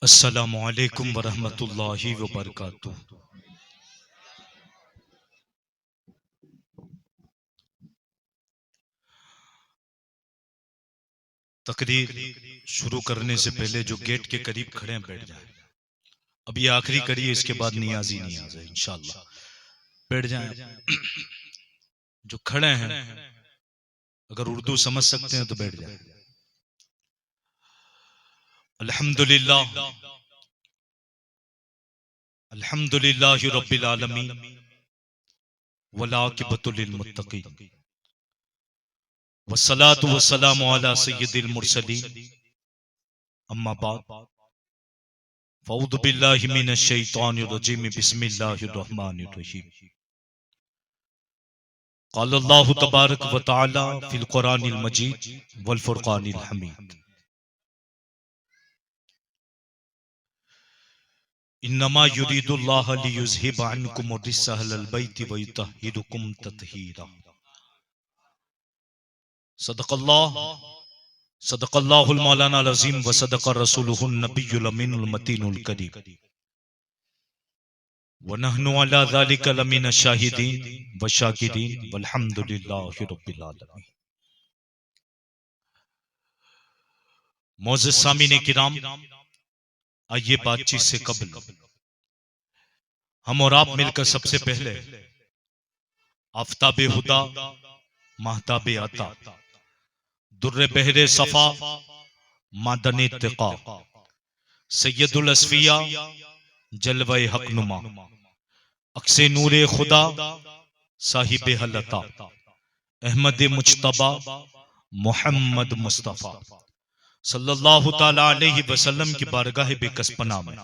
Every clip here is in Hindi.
अस्सलामु अलैकुम वरहमतुल्लाहि वबरकातुह। तकरीर शुरू करने से पहले जो गेट के करीब खड़े हैं बैठ जाएं। अब ये आखिरी कड़ी है, इसके बाद नियाजी नहीं आ जाए इंशाअल्लाह। बैठ जाएं। जो खड़े हैं अगर उर्दू समझ सकते हैं तो बैठ जाएं। अल्हम्दुलिल्लाह अल्हम्दुलिल्लाहि रब्बिल आलमीन वल आकिबतु लिल मुत्तकीन वस्सलातु वस्सलामु अला सय्यिदिल मुरसलीन अम्मा बाद फ़अऊज़ु बिल्लाहि मिनश शैतानिर रजीम बिस्मिल्लाहिर रहमानिर रहीम। क़ाल अल्लाहु तबारक व तआला फ़िल क़ुरानिल मजीद वल फ़ुरक़ानिल हमीद। इन्नमा युरीदुल्लाहु लियुज़हिबा अन्कुम अर्रिज्सा अहलल बैति व युतह्हिरकुम तत्हीरा। सदक़ल्लाहुल मौलाना अज़ीम व सदक़ रसूलुहुन नबियुल अमीनुल मतीनुल करीम व नहनु अला ज़ालिका लमिनश शाहिदीन व शाकिरीन वल्हम्दुलिल्लाहि रब्बिल आलमीन। मोअज़्ज़िज़ सामीन किराम, आइए बातचीत से कबल हम और आप मिलकर सबसे पहले आफ़ताबे हुदा, महताबे अता, दुर्रे बहरे सफ़ा, मादने तिक़ा, सैयदुल अस्फ़िया, जलवे हक़नुमा, अक्से नूरे खुदा, साहिबे हलता, अहमद मुज्तबा, मोहम्मद मुस्तफ़ा सल्लल्लाहु ताला अलैहि वसल्लम की बारगाह बेकसपना में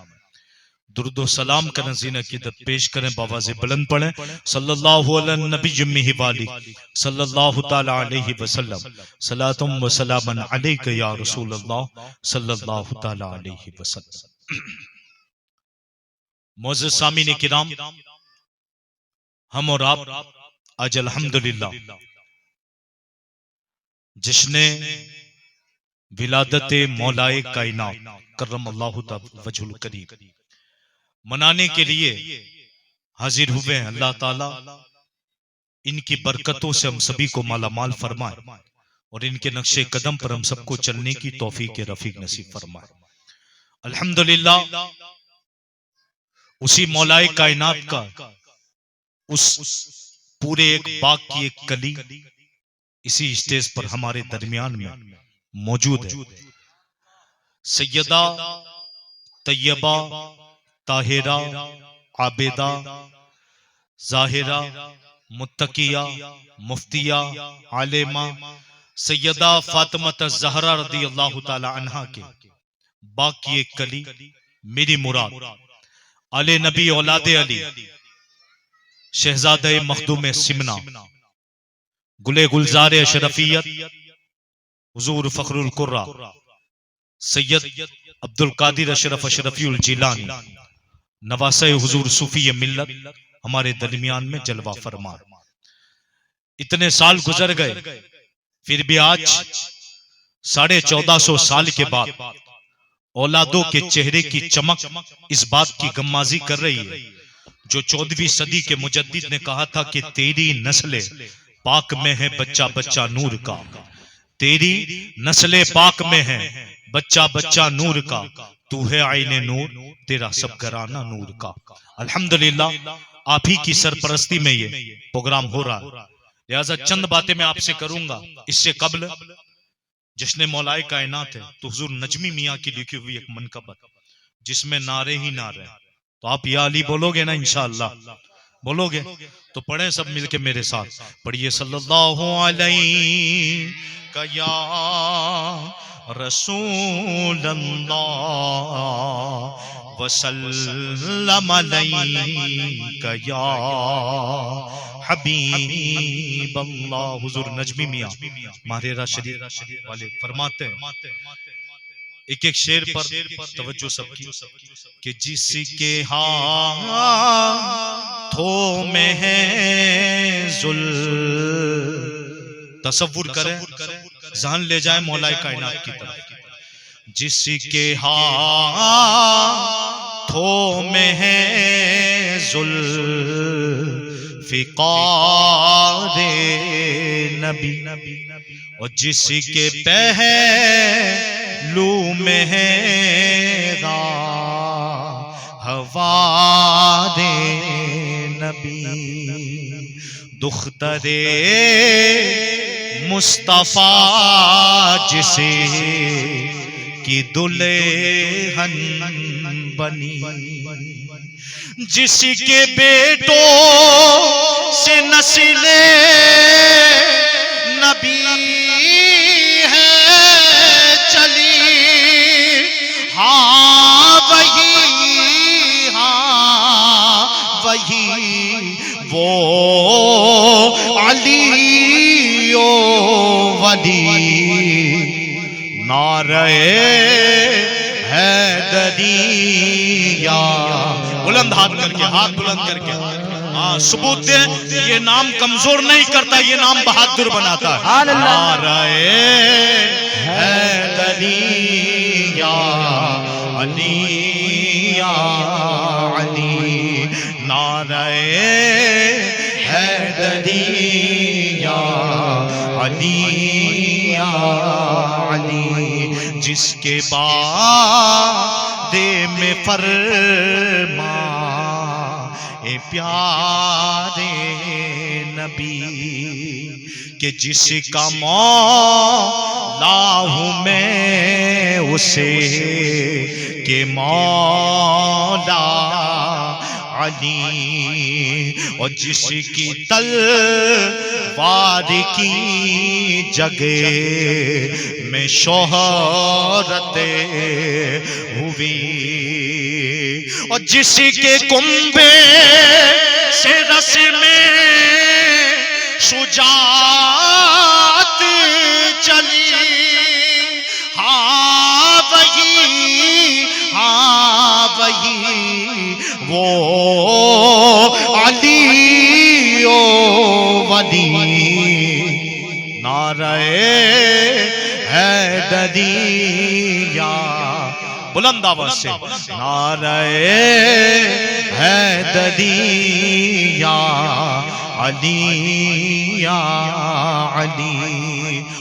दुरूद सलाम का नज़ीर अक़ीदत पेश करें, बावाज़े बुलंद पढ़ें सल्लल्लाहु अला नबी जुम्मिहि वाली सल्लल्लाहु ताला अलैहि वसल्लम सलातुम व सलामन अलैका या रसूल अल्लाह सल्लल्लाहु ताला अलैहि वसल्लम। मोअज़्ज़िज़ सामीन किराम, हम और आप आज अल्हम्दुलिल्लाह जिसने विलादत मौलाए कायनात करमल्लाहु वजहुल करीम मनाने के लिए हाजिर हुए हैं, अल्लाह ताला इनकी बरकतों से हम सभी को मालामाल फरमाए और इनके नक्शे कदम पर हम सबको चलने की तौफीक रफीक नसीब फरमाए। अल्हम्दुलिल्लाह उसी मौलाए कायनात का उस पूरे एक बाग की एक कली इसी स्टेज पर हमारे दरमियान में मौजूद है। सैयदा तैयबा ताहिरा आबिदा जाहिरा मुत्तकिया मुफ्तिया आलिमा सैयदा फातिमा ज़हरा रज़ियल्लाहु ताला अन्हा के बाग की एक कली मेरी मुराद आले नबी औलादे अली शहजादे मखदूम सिमना गुले गुलजार अशरफियत हुजूर फखरुल कुर्रा सैयद अब्दुल कादिर अशरफ अशरफीउल जिलानी नवासे हुजूर सूफी मिल्लत हमारे दरमियान में जलवा फरमा। इतने साल गुजर गए फिर भी आज 1450 साल के बाद औलादों के चेहरे की चमक इस बात की गम्माजी कर रही है जो 14वीं सदी के मुजद्दिद ने कहा था कि तेरी नस्ले पाक में है बच्चा बच्चा नूर का, तेरी नस्ले पाक में है बच्चा बच्चा नूर का, तू है आईने नूर तेरा सब घराना नूर का। अल्हम्दुलिल्लाह आप ही की सरपरस्ती में ये प्रोग्राम हो रहा है, लिहाजा चंद बातें मैं आपसे करूंगा। इससे कबल जिसने मौलाए कायनात है तो हुजूर नजमी मियाँ की लिखी हुई एक मनकबत जिसमें नारे ही नारे, तो आप या अली बोलोगे ना इंशाअल्लाह? बोलोगे तो पढ़े सब मिलके मेरे साथ, पढ़िए सल्लल्लाहु अलैहि का या रसूल अल्लाह वसल्लम अलैका या हबीब अल्लाह। हुजूर नजमी मियाँ मारेरा शरीफ वाले फरमाते हैं एक एक शेर पर तवज्जो सबकी कि जिसके हाथों में है जुल, तसव्वुर करें जहन ले जाए मौलाए कायनात की तरफ, जिसके हाथों में है ज़ुल्फ़िकार नबी, और जिसके पहलू में है हवारे नबी, दुख्तरे मुस्तफा जिसे की दुल्हन बनी, जिसके बेटों से नस्ले नबी है चली, हाँ वही वो अली ओ वली, नारे हैदरिया। बुलंद हाथ करके, हाथ बुलंद करके, हाँ सबूत दे। ये नाम कमजोर नहीं करता, ये नाम बहादुर बनाता है। नारे हैदरिया अलिया अली, नारे हैदरिया अलिया अली, जिसके बादे में फरमा ए प्यारे नबी, कि जिसका मौला हूँ मैं उसे के मौला अली, और जिसकी तलवार की जगह में शोहरत हुई, और जिसके कुंबे से रस में शुजात चली, हाँ वही वो अली ओ वली, नारे हैदरिया। बुलंद आवाज से, नारे हैदरिया अलिया अली।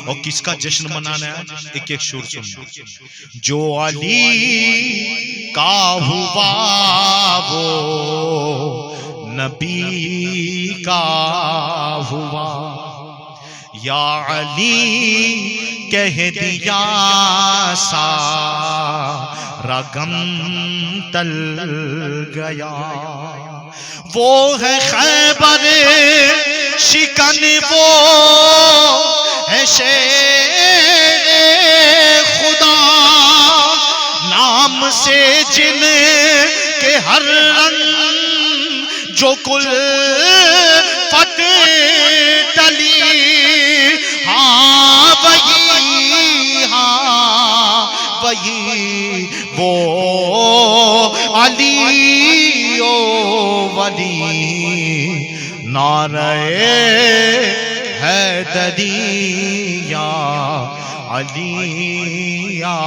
और किसका जश्न मनाना है? एक एक सुर सुन। जो अली का हुआ वो नबी का हुआ, या अली कह दिया सारा गम टल गया। वो है खैबर शिकन, वो है शेरे खुदा, नाम से जिन के हर रंग जो कुल फट टली, हाँ वही वो अली ओ वली, नारे हैदरिया अलिया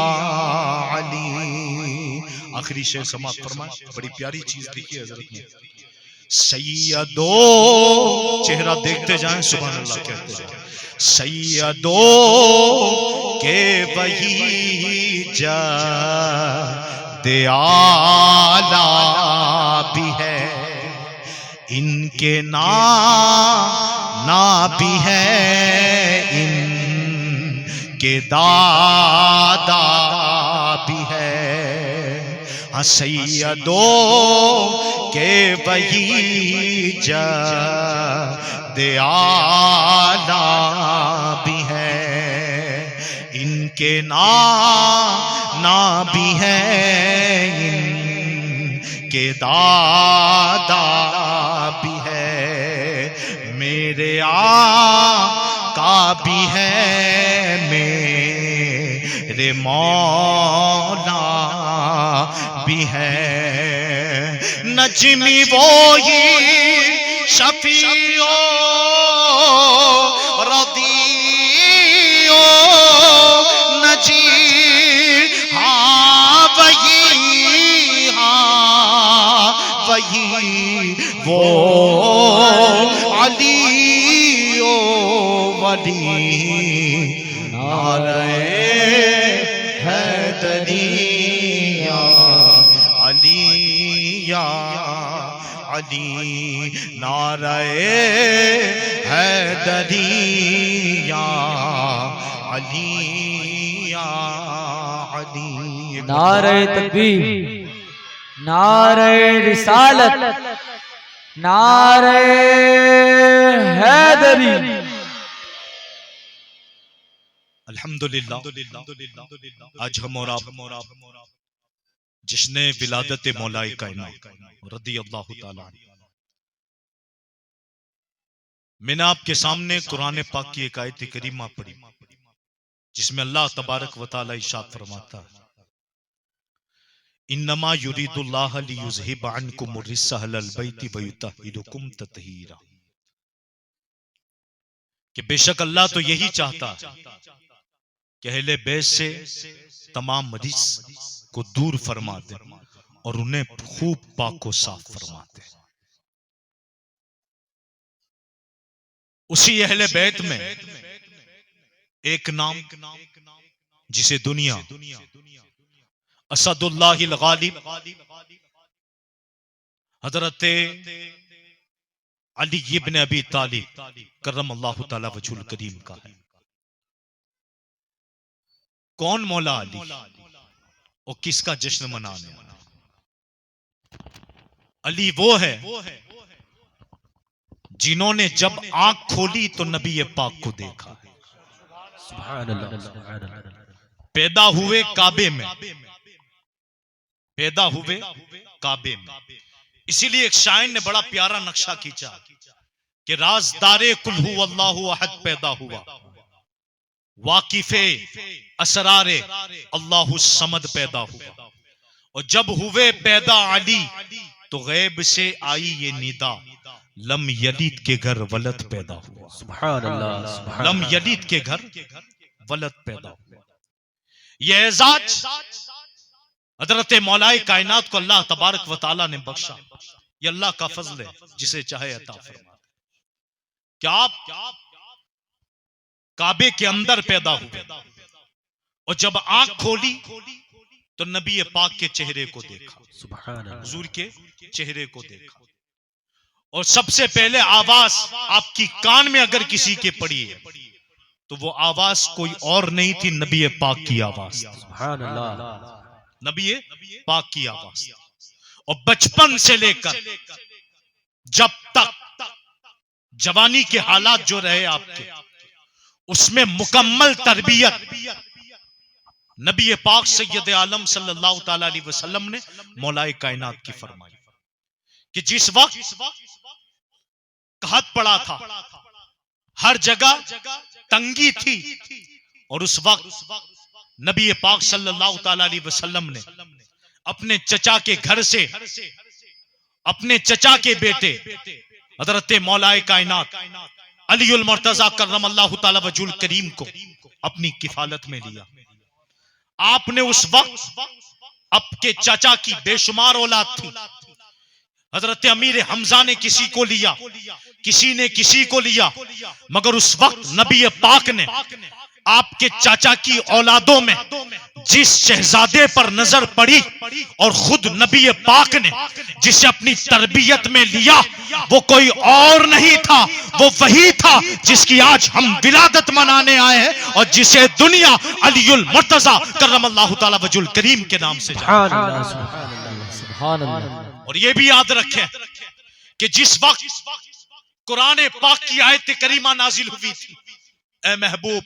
अली। आखिरी शेर समाप्त फरमाए, बड़ी प्यारी चीज लिखी है हजरत ने। सैयदो, चेहरा देखते जाएं, सुभान अल्लाह कहते जाएं। सैयदो के वही जद्दे आला भी है, इनके ना भी है, इनके दादा भी है। हाँ सैयदो के वही जद्दे आला भी है, इनके ना भी है, इनके दादा भी है। मेरे आका भी है, मेरे मौला भी है। नजमी वो ही शफीओ रदियो नजी, नारे हैदरी या अली या अली, नारे हैदरी या अली या अली। नारे तकबीर, नारे रिसालत, नारे हैदरी। अल्हम्दुलिल्लाह, आज हम और आप जिसने विलादत मौलाए कायनात रदियल्लाहु ताला, मैंने आपके सामने कुरान पाक की एक आयत करीमा पढ़ी जिसमें अल्लाह तबारक व तआला इरशाद फरमाता है, इन्नमा युरीदुल्लाह लियुज़हिब अन्कुम रिस्सा अहलल बैति व युतहिरुकुम तत्हीरा, कि बेशक अल्लाह तो यही चाहता है कि अहले बैत से तमाम रिस को दूर फरमा दे और उन्हें खूब पाक व साफ फरमा दे। उसी अहले बैत में एक नाम जिसे दुनिया असदुल्लाहिल गालिब हजरत अली इब्न अबी तालिब करमल्लाहु ताला वजहुल करीम का है। कौन मौला अली और किसका जश्न मनाने वाला? अली वो है जिन्होंने जब आंख खोली तो नबी पाक को देखा। पैदा हुए काबे में, पैदा हुए काबे में। इसीलिए एक शायर ने बड़ा प्यारा नक्शा खींचा कि राज़दारे कुल हु अल्लाहु अहद पैदा हुआ, वाकिफे असरारे अल्लाहु समद पैदा हुआ, और जब हुए पैदा अली तो गैब से आई ये निदा, लम यलीद के घर वलद पैदा हुआ। सुभान अल्लाह, लम यलीद के घर वलद पैदा हुआ। यह एजाज हजरत मौलाए कायनात को अल्लाह तबारक व तआला ने बख्शा। ये अल्लाह का फजल है, जिसे चाहे अता फरमा। क्या आप काबे के अंदर पैदा हुए और जब आंख खोली तो नबी पाक के चेहरे को देखा, हुजूर के चेहरे को देखा। और सबसे पहले आवाज आपकी कान में अगर किसी के पड़ी है तो वो आवाज कोई और नहीं थी, नबी पाक की आवाज, नबी पाक की आवाज। और बचपन से लेकर जब तक जवानी के हालात जो रहे आपके, उसमें मुकम्मल तरबियत नबी पाक सैयद आलम सल्लल्लाहु ताला अलैहि वसल्लम ने मौलाए कायनात की फरमाई कि जिस वक्त कहत पड़ा था, हर जगह तंगी थी, और उस वक्त नबी पाक सल्लल्लाहु ताला अलैहि वसल्लम ने अपने चचा के घर से अपने चचा के बेटे हजरत मौलाए कायनात अलीउल मुर्तजा करमल्लाहु ताला वजहुल करीम को अपनी किफालत में लिया। आपने उस वक्त आपके चाचा की बेशुमार औलाद थी। हजरत अमीर हमजा ने किसी को लिया, किसी ने किसी को लिया, मगर उस वक्त नबी पाक ने आपके चाचा की औलादों में जिस शहजादे पर नजर पड़ी और खुद नबी पाक ने जिसे अपनी तरबियत में लिया, वो कोई और नहीं था, वो वही था जिसकी आज हम विलादत मनाने आए हैं और जिसे दुनिया अलीउल मुर्तजा करमल्लाहु ताला वजहुल करीम के नाम से जानती है। और ये भी याद रखें कि जिस वक्त कुरान पाक की आयत करीमा नाजिल हुई थी, ए महबूब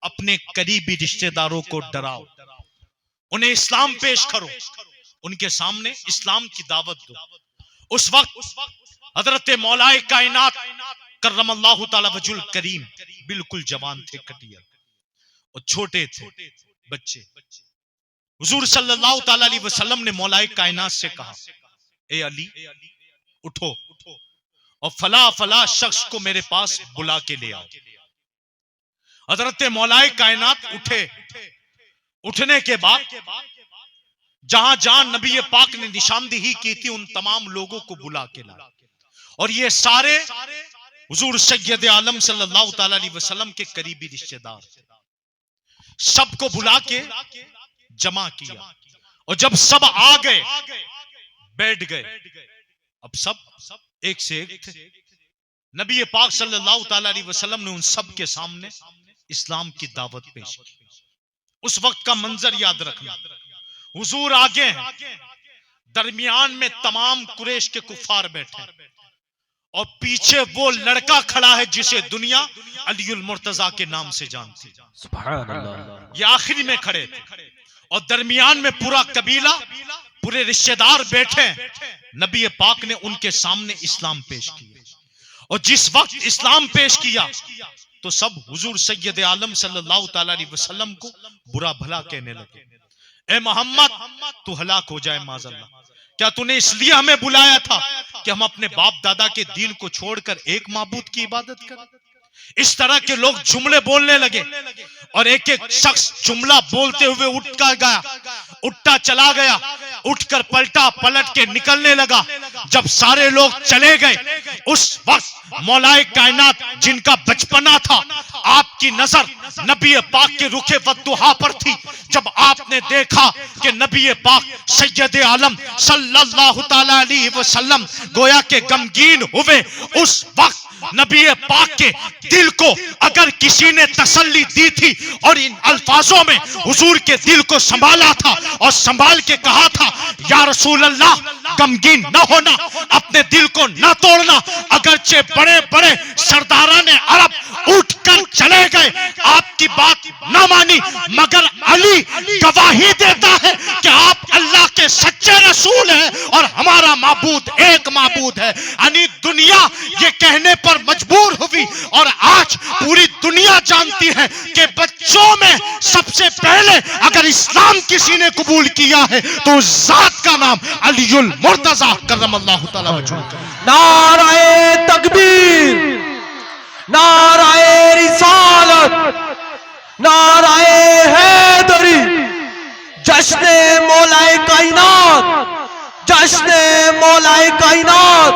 अपने करीबी रिश्तेदारों को डराओ, उन्हें इस्लाम पेश करो, उनके सामने इस्लाम की दावत दो। उस वक्त हजरत मौलाए कायनात करमल्लाहु ताला वजहुल करीम बिल्कुल जवान थे, कटिया और छोटे थे बच्चे। हुजूर सल्लल्लाहु ताला अलैहि वसल्लम ने मौलाए कायनात से कहा, ए अली उठो और फला फला शख्स को मेरे पास बुला के ले आओ। हजरत मौलाए कायनात उठे। उठने के बाद जहां जहां नबी पाक ने निशानदेही की थी, उन तमाम लोगों को बुला के लाया। और ये सारे हुजूर सैयद आलम सल्लल्लाहु ताला अलैहि वसल्लम के करीबी रिश्तेदार सबको बुला के जमा किया, और जब सब आ गए बैठ गए, अब सब एक से एक थे। नबी पाक सल्लल्लाहु ताला अलैहि वसल्लम ने उन सब के सामने इस्लाम की दावत पेश की। उस वक्त का मंजर याद रखना, हुजूर आगे हैं, दरमियान में तमाम कुरैश के कुफार बैठे, और पीछे वो लड़का खड़ा है जिसे दुनिया अलीउल मुर्तजा के नाम से जानती। सुभान अल्लाह। ये आखिरी में खड़े थे, और दरमियान में पूरा कबीला, पूरे रिश्तेदार बैठे। नबी पाक ने उनके सामने इस्लाम पेश किया, और जिस वक्त इस्लाम पेश किया तो सब हुजूर सैयद आलम सल्लल्लाहु ताला अलैहि वसल्लम को बुरा भला कहने लगे। ए मोहम्मद, तू हलाक हो जाए माज़अल्लाह, क्या तूने इसलिए हमें बुलाया था कि हम अपने बाप दादा के दीन को छोड़कर एक माबूद की इबादत करें? इस तरह के लोग जुमले बोलने लगे, और एक एक शख्स जुमला बोलते हुए उठता चला गया, उठकर पलटा, पलट के निकलने लगा। जब सारे लोग चले गए, उस वक्त मौलाए कायनात जिनका बचपना था, आपकी नजर नबी पाक के रुखे वद्दुहा पर थी। जब आपने देखा कि नबी पाक सैयद आलम सल्लल्लाहु ताला अलैहि वसल्लम गोया के गमगीन हुए, उस वक्त नबी पाक के दिल को अगर किसी ने तसल्ली दी थी और इन अल्फाजों में हुजूर के दिल को संभाला था और संभाल के कहा था, या रसूल अल्लाह, गमगीन न होना, अपने दिल को न तोड़ना। अगरचे बड़े बड़े सरदाराने अरब उठकर चले गए, आपकी बात न मानी, मगर अली गवाही देता है कि आप अल्लाह के सच्चे रसूल हैं और हमारा माबूद एक माबूद है। यानी दुनिया ये कहने पर मजबूर हुई, और आज पूरी दुनिया जानती है कि बच्चों में सबसे पहले अगर इस्लाम किसी ने कबूल किया है तो उस जात का नाम अलीउल मुर्तजा करमल्लाहु तआला वजहू। नाराए तकबीर, नाराए रिसालत, नाराए हैदरी, जश्ने मौलाए कायनात, जश्ने मौलाए कायनात,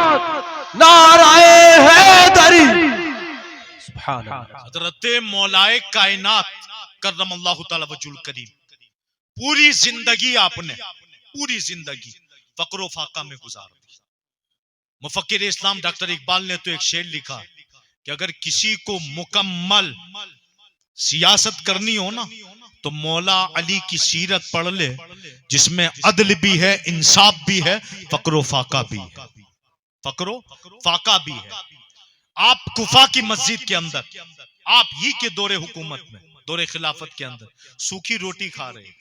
नाराए हैदरी। सुभान अल्लाह। हज़रत मौलाए कायनात करमल्लाहु तआला वजहुल करीम, पूरी जिंदगी आपने, पूरी जिंदगी फक्र फाका में गुजार दी। मुफक्किर इस्लाम डॉक्टर इकबाल ने तो एक शेर लिखा कि अगर किसी को मुकम्मल सियासत करनी हो ना, तो मौला अली की सीरत पढ़ ले, जिसमें अदल भी है, इंसाफ भी है, फक्र फाका भी है, फक्रो फाका भी है। आप कुफा की मस्जिद के अंदर, आप ही के दौरे हुकूमत में, दौरे खिलाफत के अंदर सूखी रोटी खा रहे।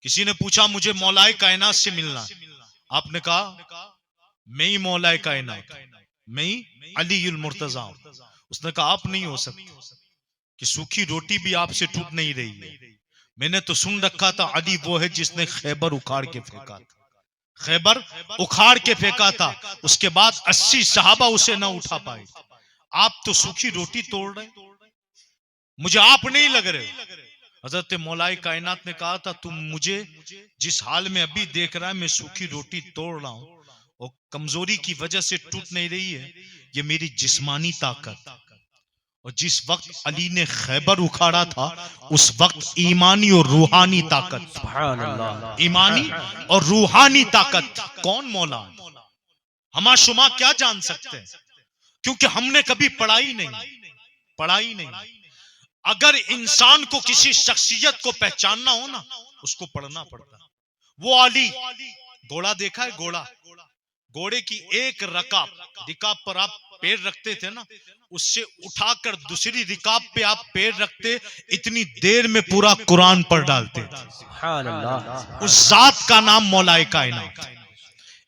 किसी ने पूछा मुझे मौलाए कायनात से मिलना, आपने कहा मैं ही मौलाए कायनात, मैं ही अलीउल मुर्तजा। उसने कहा आप नहीं हो सकते कि सूखी रोटी भी आपसे टूट नहीं रही है। मैंने तो सुन रखा था अली वो है जिसने खैबर उखाड़ के फेंका था, खैबर उखाड़ के फेंका था, उसके बाद 80 सहाबा उसे ना उठा पाए। आप तो सूखी रोटी तोड़ रहे, मुझे आप नहीं लग रहे। हजरत मौलाए कायनात ने कहा था तुम मुझे जिस हाल में अभी देख रहा है, मैं सूखी रोटी तोड़ रहा हूं और कमजोरी की वजह से टूट नहीं रही है, ये मेरी जिस्मानी ताकत। और जिस वक्त अली ने खैबर उखाड़ा था, उस वक्त ईमानी और रूहानी ताकत, सुभान अल्लाह, ईमानी और रूहानी ताकत। कौन मौला, हमा शुमा क्या जान सकते हैं, क्योंकि हमने कभी पढ़ाई नहीं। अगर इंसान को किसी शख्सियत को पहचानना हो ना, उसको पढ़ना पड़ता। वो अली, घोड़ा देखा है, घोड़े की एक रिकाब पर आप पैर रखते थे ना, उससे उठाकर दूसरी रिकाब पे आप पैर रखते, इतनी देर में पूरा कुरान पढ़ डालते थे। सुभान अल्लाह। उस जात का नाम मौलाए कायनात।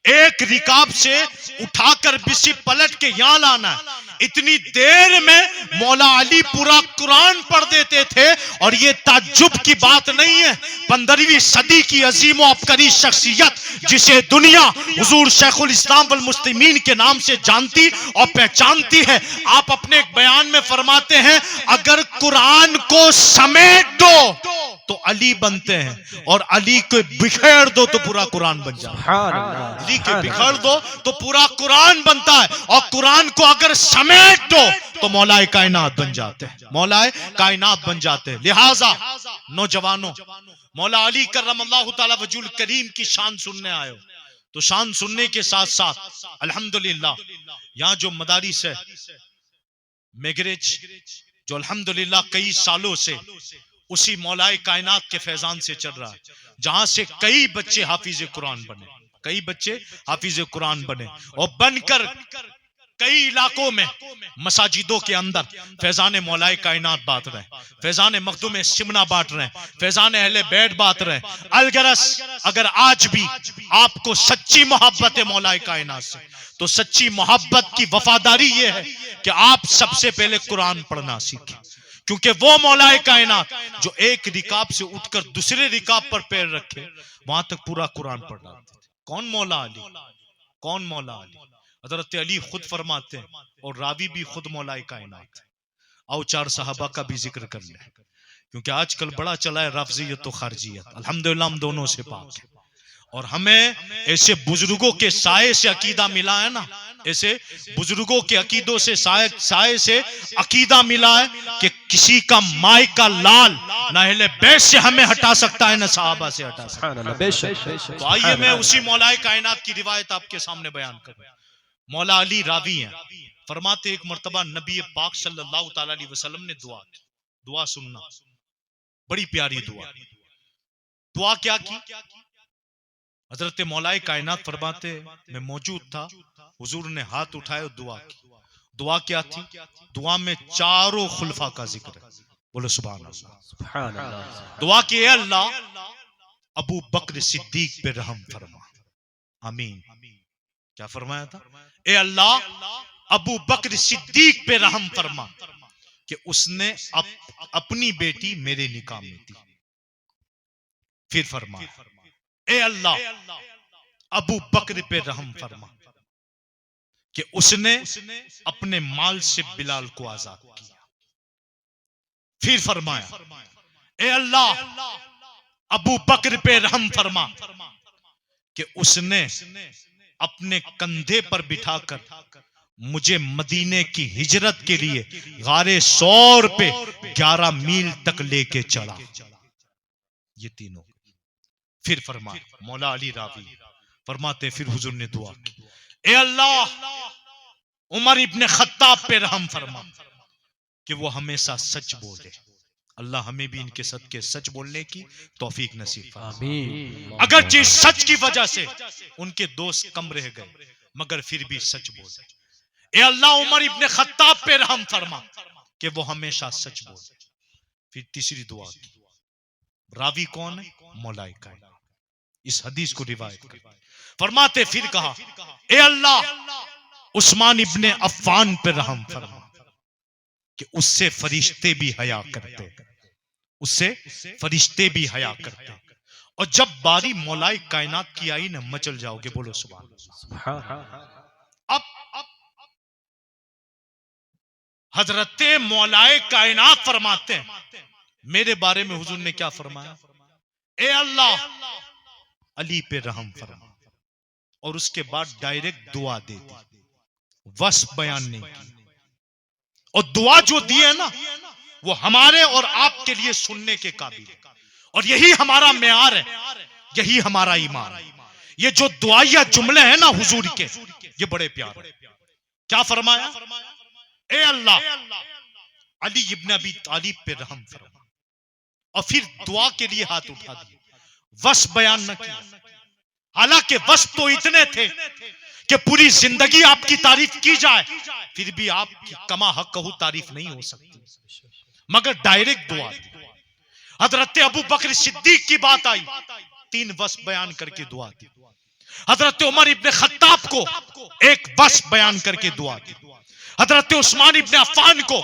एक रिकाब से उठाकर बिसी पलट के यहां लाना है, इतनी देर में मौला अली पूरा कुरान पढ़ देते थे। और ये ताज्जुब की बात नहीं है, 15वीं सदी की अजीम व अबकरी शख्सियत जिसे दुनिया हुजूर शेखुल इस्लाम वल मुस्लिमीन के नाम से जानती और पहचानती है। आप अपने एक बयान में फरमाते हैं अगर कुरान को समेट दो तो अली बनते हैं, और अली को बिखेर दो तो पूरा कुरान बन जाता है। अली के बिखेर दो तो पूरा कुरान बनता है, और कुरान को अगर समेट दो तो मौलाए कायनात बन जाते हैं, मौलाए कायनात बन जाते हैं। लिहाजा नौजवानों, मौला अली करमल्लाहु ताला वजहुल करीम की शान सुनने आए हो तो शान सुनने के साथ साथ अल्हम्दुलिल्लाह यहाँ जो मदारिस है मेगरेज, जो अल्हम्दुलिल्लाह कई सालों से उसी मौलाए कायनात के फैजान से चल रहा है, जहां से कई बच्चे हाफिज कुरान बने, कई बच्चे हाफिज कुरान बने और बनकर कई इलाकों में मसाजिदों के अंदर फैजान मौलाए कायनात बांट रहे हैं, फैजान मखदूम सिमना बांट रहे हैं, फैजान अहले बैत बांट रहे हैं। अलगरस अगर आज भी आपको सच्ची मोहब्बत है मौलाए कायनात से तो सच्ची मोहब्बत की वफादारी ये है कि आप सबसे पहले कुरान पढ़ना सीखें, क्योंकि वो मौलाए कायनात जो एक रिकाब से उठकर दूसरे रिकाब पर पैर रखे वहां तक पूरा कुरान पढ़ रहा था। कौन मौला अली, कौन मौला अली? हजरत अली खुद फरमाते हैं और रावी भी खुद मौलाए कायनात है। आओ चार सहाबा का भी जिक्र कर ले, क्योंकि आजकल बड़ा चला है रफजियत और खारजियत। अल्हम्दुलिल्लाह हम दोनों से पाक है और हमें ऐसे बुजुर्गों के साए से अकीदा मिला है ना, ऐसे बुजुर्गों के अकीदों से साए से अकीदा मिला है कि किसी का माई का लाल ना अहले बैत से हमें हटा सकता है ना सहाबा से हटा सकता है। तो आइए मैं उसी मौलाए कायनात की रिवायत आपके सामने बयान करूं। मौला अली रावी हैं, फरमाते एक मर्तबा नबी पाक सल्लल्लाहु ताला अलैहि वसल्लम ने दुआ की। दुआ सुनना, बड़ी प्यारी दुआ। दुआ क्या की? हजरत मौलाए कायनात फरमाते मैं मौजूद था, हुजूर ने हाथ उठाए और दुआ की। दुआ क्या थी? दुआ में चारों खुलफा का जिक्र है। बोलो सुभान अल्लाह, सुभान अल्लाह। दुआ की, अल्लाह अबू बकर सिद्दीक पे रहम फरमा। आमीन। क्या फरमाया था? ए अल्लाह अबू बकर सिद्दीक पे रहम फरमा कि उसने अपनी बेटी मेरे निकाह में दी। फिर फरमाया, ए अल्लाह अबू बकर पे रहम फरमा कि उसने अपने माल से बिलाल को आजाद किया। फिर फरमाया, ए अल्लाह अबू बकर पे रहम फरमा कि उसने अपने कंधे पर बिठाकर मुझे मदीने की हिजरत के लिए गारे सौर पे 11 मील तक लेके चला। ये तीनों। फिर फरमाया, मौला अली रावी फरमाते फिर हुजूर ने दुआ की, ए अल्लाह उमर इब्ने खत्ताब पे रहम फरमा कि वो हमेशा सच बोले। अल्लाह हमें भी इनके सदके सच बोलने की तौफीक नसीब फरमाए। अगर जिस सच की वजह से उनके दोस्त कम रह गए मगर फिर भी सच बोले। ए अल्लाह उमर इब्ने खत्ताब पे रहम फरमा कि वो हमेशा सच बोले। फिर तीसरी दुआ की। रावी कौन है? मौलाए कायनात। इस हदीस को रिवायत कर फरमाते फिर कहा, ए अल्लाह उस्मान इब्ने अफ़्फ़ान पे रहम फरमा कि उससे फरिश्ते भी हया करते, उससे फरिश्ते भी हया करते। और जब बारी मौलाए कायनात की आई ना, मचल जाओगे। बोलो सुभान अल्लाह। अब हजरत मौलाए कायनात फरमाते हैं मेरे बारे में हुजूर ने क्या फरमाया? ए अल्लाह अली पे रहम फरमा। और उसके बाद डायरेक्ट दुआ दे दी, वस बयान नहीं की। और दुआ जो दी है ना वो हमारे और आपके लिए सुनने के काबिल है। और यही हमारा मेयार है, यही हमारा ईमान है। ये जो दुआया जुमले हैं ना हुजूर के, ये बड़े प्यारे। क्या फरमाया? ए अल्लाह अली इब्न अबी तालिब पे रहम फरमा। और फिर दुआ के लिए हाथ उठा दिए, वस बयान न किया। हालांकि वस तो इतने थे कि पूरी जिंदगी आपकी तारीफ की जाए फिर भी आपकी कमा हक कहू तारीफ नहीं हो सकती, मगर डायरेक्ट दुआ दी। हजरत अबू बकर सिद्दीक की बात आई, 3 वस बयान करके दुआ दी। हजरत उमर इब्ने खत्ताब को 1 वस बयान करके दुआ दी। हजरत उस्मान इब्ने अफ़्फ़ान को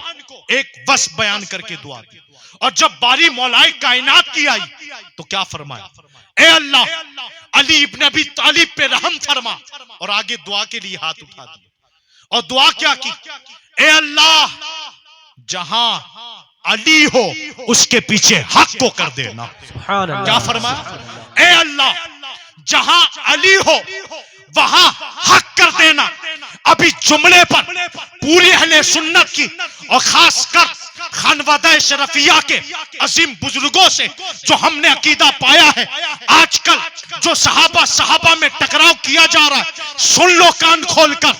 1 वस बयान करके दुआ दी। और जब बारी मौलाए कायनात की आई तो क्या फरमाया? ए अल्लाह अली इब्न अबी तालिब पे रहम फरमा। और आगे दुआ के लिए हाथ उठा दिया। और दुआ क्या की? ए अल्लाह जहां अली हो उसके पीछे हक को कर देना। क्या फरमाया? ए अल्लाह जहां अली हो वहां हक कर देना। अभी जुमले पर पूरी अहले सुन्नत की और खासकर खानवादा शरफिया के अजीम बुजुर्गों से जो हमने अकीदा पाया है। आजकल जो सहाबा में टकराव किया जा रहा है, सुन लो कान खोलकर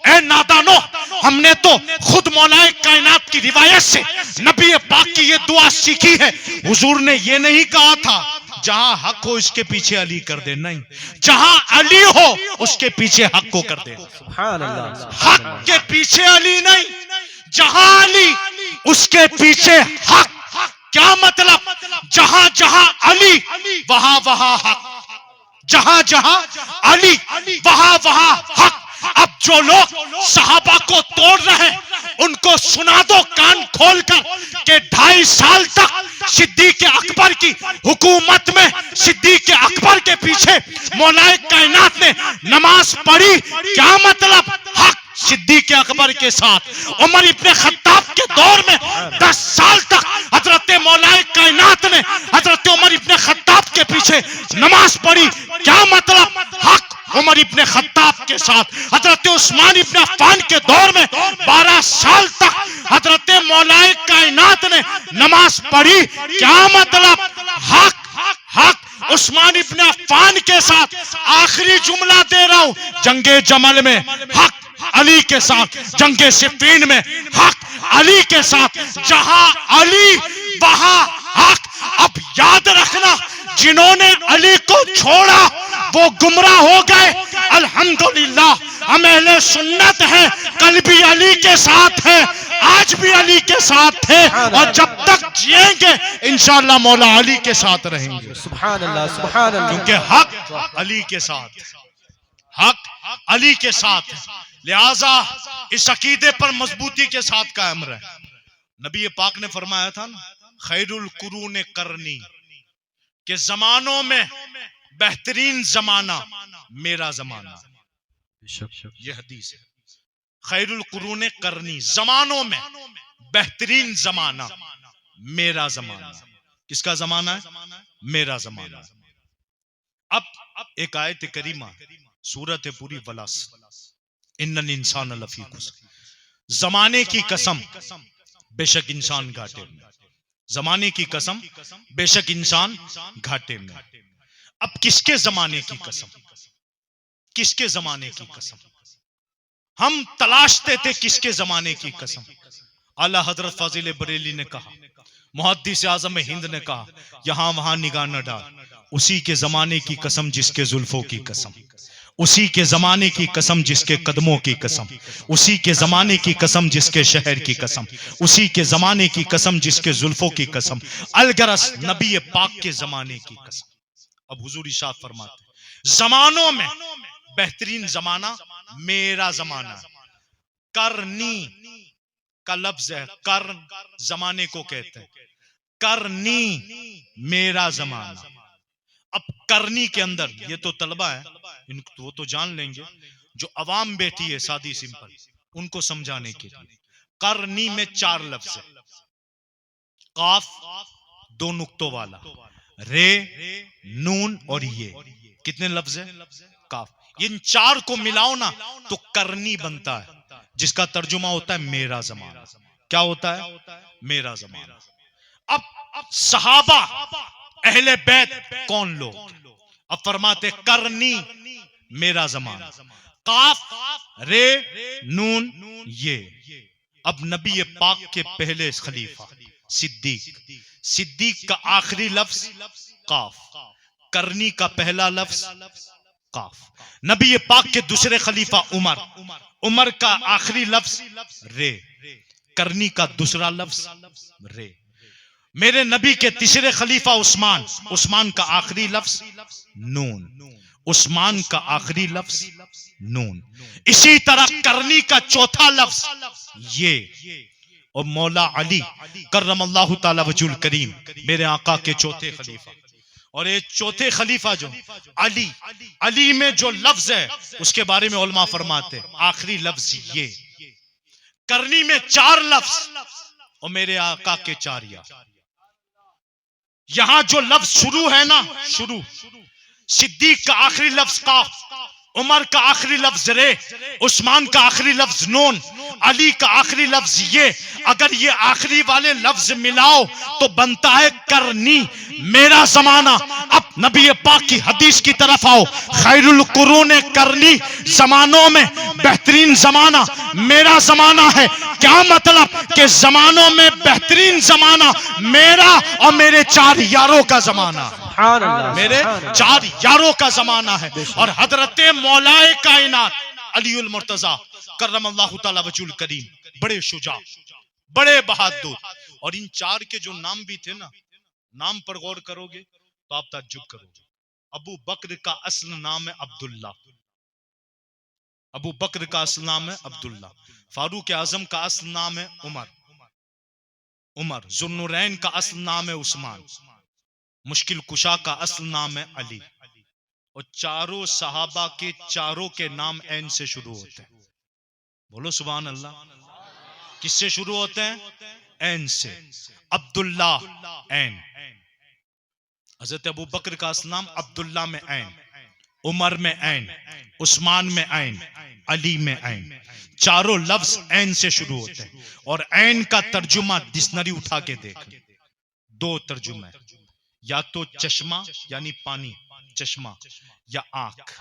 ए नादानो, हमने तो खुद मौलाए कायनात की रिवायत से नबी पाक की ये दुआ सीखी है। हुजूर ने ये नहीं कहा था जहां हक हो इसके पीछे अली कर दे, नहीं, जहां अली हो उसके पीछे हक को कर दे। सुभान अल्लाह। हक के पीछे अली नहीं, जहां अली उसके पीछे हक। क्या मतलब? जहां जहां अली वहां वहां हक, जहां जहां अली वहां वहां हक। अब जो लोग सहाबा को तोड़ रहे हैं उनको सुना दो कान खोलकर कि 2.5 साल तक सिद्दीक अकबर की हुकूमत में सिद्दीक अकबर के पीछे मौलाए कायनात ने नमाज पढ़ी। क्या मतलब? हक सिद्दीक अकबर के साथ। उमर इब्ने खत्ताब के दौर में 10 साल तक हजरत मौलाए कायनात ने हजरत उमर इब्ने खत्ताब के पीछे नमाज पढ़ी। क्या मतलब? हक उमर इब्ने खत्ताब के साथ। हजरत उस्मान इब्ने अफ़्फ़ान के दौर में 12 साल तक हजरत मौलाए कायनात ने नमाज पढ़ी। क्या मतलब? हक हक उस्मान इब्ने अफ़्फ़ान के साथ। आखिरी जुमला दे रहा हूं, जंगे जमल में हक अली के साथ, जंगे सिफ़ीन में हक अली के साथ। जहां अली वहां हक। अब याद रखना, जिन्होंने अली को छोड़ा वो गुमराह हो गए। अल्हम्दुलिल्लाह हम अहले सुन्नत हैं, कल भी अली के साथ हैं, आज भी अली के साथ थे और जब तक जिएंगे इंशाअल्लाह मौला अली के साथ रहेंगे। सुभान अल्लाह, सुभान अल्लाह। क्योंकि हक अली के साथ, हक अली के साथ, लिहाजा इस अकीदे पर मजबूती के साथ कायम रहे। नबी पाक ने फरमाया था ना, खैरुल कुरून करनी, के जमानों में बेहतरीन जमाना मेरा जमाना। यह हदीस है, खैरुल कुरून करनी, जमानों में बेहतरीन जमाना मेरा जमाना। किसका जमाना है? मेरा जमाना। अब एक आयत करीमा सूरत है पूरी वलास, इन्नल इंसान लफी खुस्र। जमाने की कसम बेशक इंसान घाटे में, जमाने की कसम बेशक इंसान घाटे में। अब किसके जमाने की कसम? किसके जमाने की कसम? हम तलाशते थे किसके जमाने की कसम। आला हजरत फाजिल बरेली ने कहा, मुहद्दिस आज़म हिंद ने कहा, यहां वहां निगाह न डाल, उसी के जमाने की कसम जिसके जुल्फों की कसम, उसी के जमाने की कसम जिसके कदमों की कसम, उसी के जमाने की कसम जिसके शहर की कसम, उसी के जमाने की कसम जिसके जुल्फों की कसम, अलगरस नबी पाक के जमाने की कसम। अब हुजूर इरशाद फरमाते, जमानों में बेहतरीन जमाना मेरा जमाना। करनी का लफ्ज है, कर्न जमाने को कहते हैं, करनी मेरा जमाना। अब करनी के अंदर ये तो तलबा है, इनको वो तो जान लेंगे, जो अवाम बैठी है सादी सिंपल, उनको समझाने के लिए करनी में 4 लफ्ज है, काफ 2 नुक्तों वाला, रे, नून और ये। कितने लफ्ज है? काफ। इन 4 को मिलाओ ना तो करनी बनता है, जिसका तर्जुमा होता है मेरा जमाना। क्या होता है? मेरा जमाना। अब सहाबा अहले बैत कौन लोग? अब फरमाते करनी मेरा जमाना, काफ रे नून ये। अब नबी पाक के पहले खलीफा सिद्दीक, सिद्दीक का आखिरी लफ्ज काफ, करनी का पहला लफ्ज काफ। नबी पाक के दूसरे खलीफा उमर, उमर का आखिरी लफ्ज रे, करनी का दूसरा लफ्ज रे। मेरे नबी के तीसरे खलीफा उस्मान, उस्मान का आखिरी लफ्ज नून, उस्मान का आखिरी लफ्ज नून। इसी तरह करनी का चौथा लफ्ज ये। और मौला अली करमल्लाहु ताला वजुल करीम मेरे आका के चौथे खलीफा, और ये चौथे खलीफा जो अली, अली में जो लफ्ज है उसके बारे में उलमा फरमाते आखिरी लफ्ज ये। करनी में 4 लफ्ज और मेरे आका के 4 यार। यहां जो लफ्ज शुरू है ना, शुरू, सिद्दीक का आखिरी लफ्ज काफ, उमर का आखिरी लफ्ज रे, उस्मान का आखिरी लफ्ज नून, अली का आखिरी लफ्ज ये, अगर ये आखिरी वाले लफ्ज मिलाओ तो बनता है करनी, मेरा जमाना। अब नबी पाक की हदीस की तरफ आओ, खैरुल कुरून करनी, जमानों में बेहतरीन जमाना मेरा जमाना है। क्या मतलब कि जमानों में बेहतरीन जमाना मेरा और मेरे 4 यारों का जमाना, मेरे 4 यारों का जमाना है। और हजरत मौलाए कायनात अलीउल मुर्तजा करमल्लाहु ताला वजहुल करीम, बड़े शुजा, बड़े बहादुर। और इन 4 के जो नाम भी थे ना, नाम पर गौर करोगे तो आप ताज्जुब करोगे। अबू बकर का असल नाम है अब्दुल्ला, अबू बकर का असल नाम है अब्दुल्ला। फारूक आजम का असल नाम है उमर, जुन्नुरैन का असल नाम है उस्मान, मुश्किल कुशा का असल नाम है अली। और चारों सहाबा के चारों के नाम ऐन से शुरू होते हैं। बोलो सुभान अल्लाह। किससे शुरू होते हैं? ऐन से। अब्दुल्ला ऐन, हजरत अबू बकर का असल नाम अब्दुल्ला में ऐन, उमर में ऐन, उस्मान में ऐन, अली में ऐन। चारों लफ्ज ऐन से शुरू होते हैं। और ऐन का तर्जुमा डिक्शनरी उठा के देख, 2 तर्जुमा, या तो चश्मा यानी पानी, चश्मा, या आंख,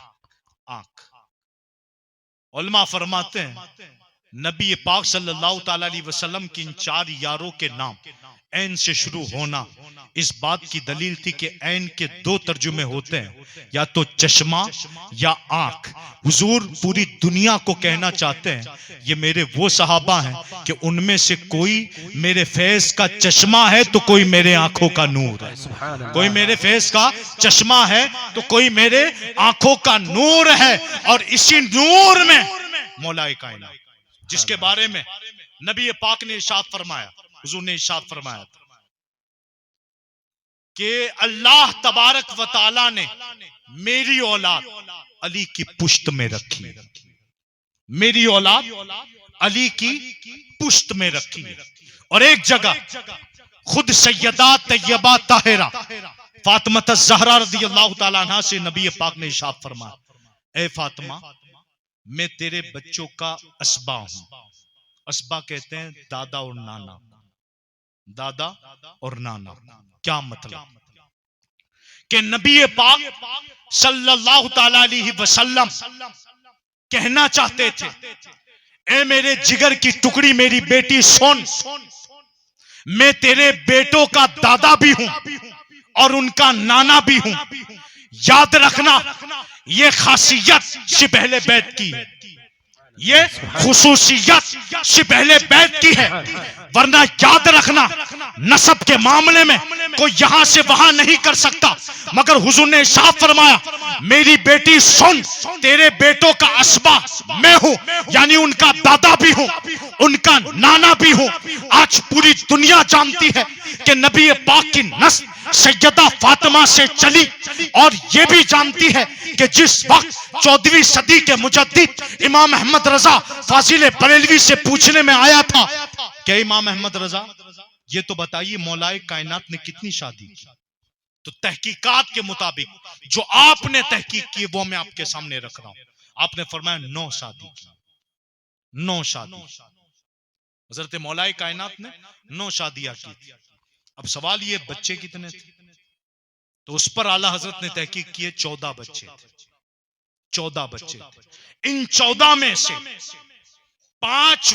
आंख। उलमा फरमाते हैं नबी पाक सल्लल्लाहु ताला अलैहि वसल्लम की इन 4 यारों के नाम ऐन से शुरू होना इस बात की दलील थी कि ऐन के 2 तर्जुमे होते हैं, या तो चश्मा या आंख। हुजूर पूरी दुनिया को कहना चाहते हैं ये मेरे वो सहाबा हैं कि उनमें से कोई मेरे फैज का चश्मा है तो कोई मेरे आंखों का नूर है, कोई मेरे फैज का चश्मा है तो कोई मेरे आंखों का नूर है। और इसी नूर में मौलाए कायनात, जिसके बारे में नबी पाक ने इरशाद फरमाया, हुजूर ने इरशाद फरमाया कि अल्लाह तबारक व तआला ने मेरी औलाद अली की पुश्त में रखी, मेरी औलाद अली की पुश्त में रखी। और एक जगह खुद सैयदा तैयबा ताहिरा फातिमा ज़हरा रज़ियल्लाहु ताला अन्हा से नबी पाक ने इरशाद फरमाया, ए फातिमा मैं तेरे बच्चों का असबा हूं। असबा कहते हैं दादा और नाना, दादा और नाना। क्या मतलब कि नबी पाक सल्लल्लाहु ताला अलैहि वसल्लम कहना चाहते थे, ए मेरे जिगर की टुकड़ी मेरी बेटी सुन, मैं तेरे बेटों का दादा भी हूं और उनका नाना भी हूं। याद रखना ये खासियत शिब अहले बैत की है, ये खुसूसियत शिब अहले बैत की है। वरना याद रखना नसब के मामले में कोई यहां से वहां नहीं कर सकता, मगर हुजूर ने इरशाद फरमाया मेरी बेटी सुन, तेरे बेटों का असबा मैं हूं, यानी उनका दादा भी हूं, उनका नाना भी हूं। आज पूरी दुनिया जानती है कि नबी पाक की नस्ल सैयदा फातिमा से चली, और ये भी जानती है कि जिस वक्त 14वीं सदी के मुजद्दिद इमाम अहमद रजा फाजिल बरेलवी से पूछने में आया था कि इमाम अहमद रजा ये तो बताइए मौलाए कायनात ने कितनी शादी की? तो तहकीकात के मुताबिक जो आपने तहकीक की वो मैं आपके सामने रख रहा हूं। आपने फरमाया 9 शादी की, 9 शादी। हजरत मौलाए कायनात ने 9 शादियां की थी। अब सवाल ये बच्चे कितने थे? तो उस पर आला हजरत ने तहकीक किए 14 बच्चे थे, 14 बच्चे थे। इन 14 में से 5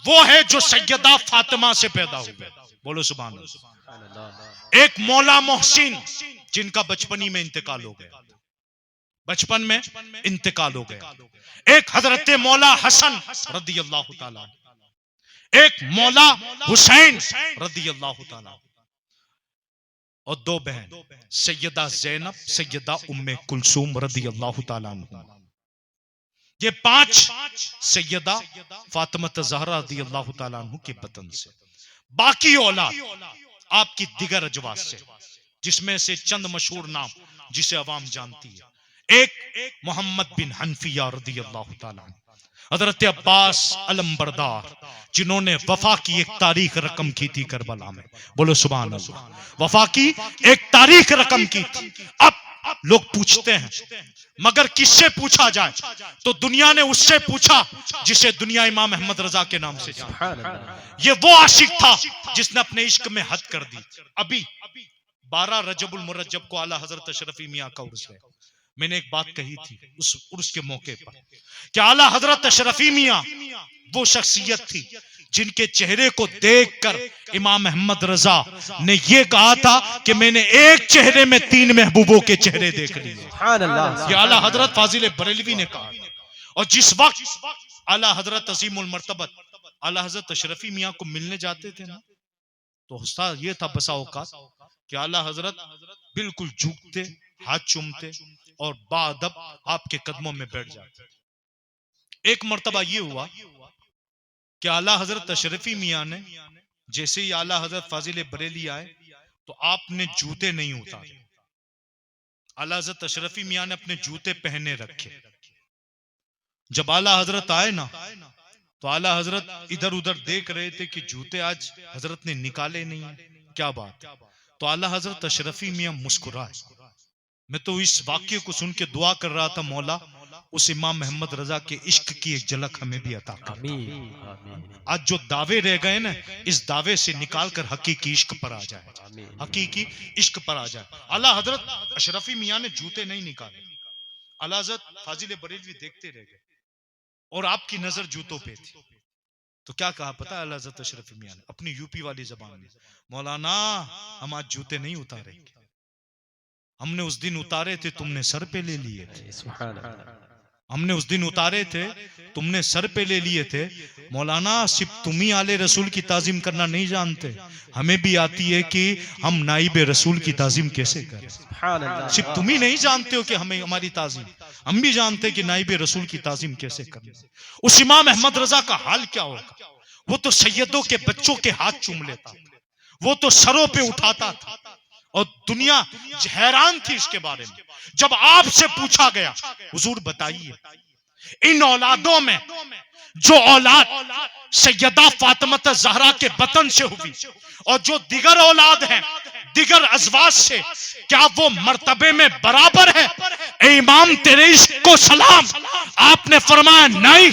वो है जो सैयदा फातिमा से पैदा हुए। बोलो सुभान अल्लाह। एक मौला मोहसिन जिनका बचपनी में इंतकाल हो गया, बचपन में इंतकाल हो गया। एक हजरत मौला हसन रदियल्लाहु ताला, एक मौला हुसैन रदियल्लाहु ताला, और 2 बहन सैयदा ज़ैनब, सैयदा उम्मे कुलसूम रदियल्लाहु ताला अन्हा। ये 5 सैयदा फातिमा ज़हरा रदियल्लाहु ताला अन्हा के बतन से। बाकी औलाद आपकी दिगर अजवाज से, जिसमें से चंद मशहूर नाम जिसे अवाम जानती है। एक मोहम्मद बिन हनफिया रदियल्लाहु ताला, हजरत अब्बास अलमबरदार जिन्होंने वफा की एक तारीख रकम की थी करबला में। बोलो सुभान अल्लाह। वफा की एक तारीख रकम की थी। अब लोग पूछते हैं, मगर किससे पूछा जाए तो दुनिया ने उससे पूछा जिसे दुनिया इमाम अहमद रजा के नाम से जानती। सुभान अल्लाह। ये वो आशिक था जिसने अपने इश्क में हद कर दी। अभी 12 रजबुल मुरज्जब को आला हजरत अशरफी मियां का उर्स है। मैंने एक बात कही थी उस उर्स के मौके पर कि आला हजरत अशरफी मियां वो शख्सियत थी जिनके चेहरे को देखकर इमाम अहमद रजा ने ये कहा था कि मैंने एक चेहरे में 3 महबूबों के चेहरे देख लिए। सुभान अल्लाह। ये आला हजरत फाजिल बरेलवी ने कहा। और जिस वक्त आला हजरत अजीमुल मर्तबत आला हजरत अशरफी मियां को मिलने जाते थे ना, तो हुस्सा ये था बसा औकात कि आला हजरत बिल्कुल झुकते, हाथ चूमते और बाअदब आपके कदमों में बैठ जाते। एक मर्तबा ये हुआ कि आला हजरत अशरफी मियां ने जैसे ही आला हजरत फाजिल बरेली आए तो आपने जूते नहीं उतारे। आला हजरत अशरफी मियां ने अपने जूते पहने रखे। जब आला हजरत आए ना तो आला हजरत इधर उधर देख रहे थे कि जूते आज हजरत ने निकाले नहीं, क्या बात। तो आला हजरत अशरफी मियां मुस्कुराए। मैं तो इस वाक्य को सुन के दुआ कर रहा था, मौला उस इमाम मोहम्मद रजा के इश्क की एक झलक हमें भी अता कर। आज जो दावे रह गए ना, इस दावे से निकाल कर हकीकी इश्क पर आ जाए, हकीकी इश्क पर आ जाए। आला हजरत अशरफी मियां ने जूते नहीं निकाले। आला हजरत फाजिल बरेलवी देखते रह गए और आपकी नजर जूतों पे थी। तो क्या कहा पता है आला हजरत अशरफी मियां ने अपनी यूपी वाली जबान में, मौलाना हम आज जूते नहीं उतारेंगे, हमने उस दिन उतारे थे तुमने सर पे ले लिए थे। सुभान अल्लाह। हमने उस दिन उतारे थे तुमने सर पे ले लिए थे। मौलाना सिर्फ तुम ही आले रसूल की ताजीम करना नहीं जानते, हमें भी आती है कि हम नाइबे रसूल की ताजीम कैसे करें। सुभान अल्लाह। सिर्फ तुम ही नहीं जानते हो कि हमें हमारी ताजीम, हम भी जानते हैं कि नाइबे रसूल की ताजीम कैसे करनी। उस इमाम अहमद रजा का हाल क्या होगा। वो तो सैयदों के बच्चों के हाथ चूम लेता, वो तो सरों पे उठाता था और दुनिया हैरान थी इसके बारे में। जब आपसे पूछा गया हुजूर बताइए इन औलादों में जो औलाद सैयदा फातिमा ज़हरा के बतन से हुई और जो दिगर औलाद हैं दिगर अज़वाज से, क्या वो मर्तबे में बराबर है। ए इमाम तेरे इश्क को सलाम। आपने फरमाया नहीं,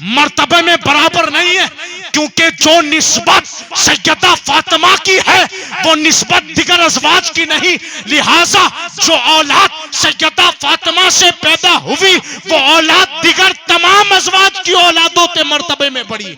मर्तबे में बराबर नहीं है, क्योंकि जो निस्बत सैयदा फातिमा की है वो निस्बत दिगर अज़वाज की नहीं। लिहाजा जो औलाद सैयदा फातिमा से पैदा हुई वो औलाद दिगर तमाम अज़वाज की औलादों के मर्तबे में बड़ी है,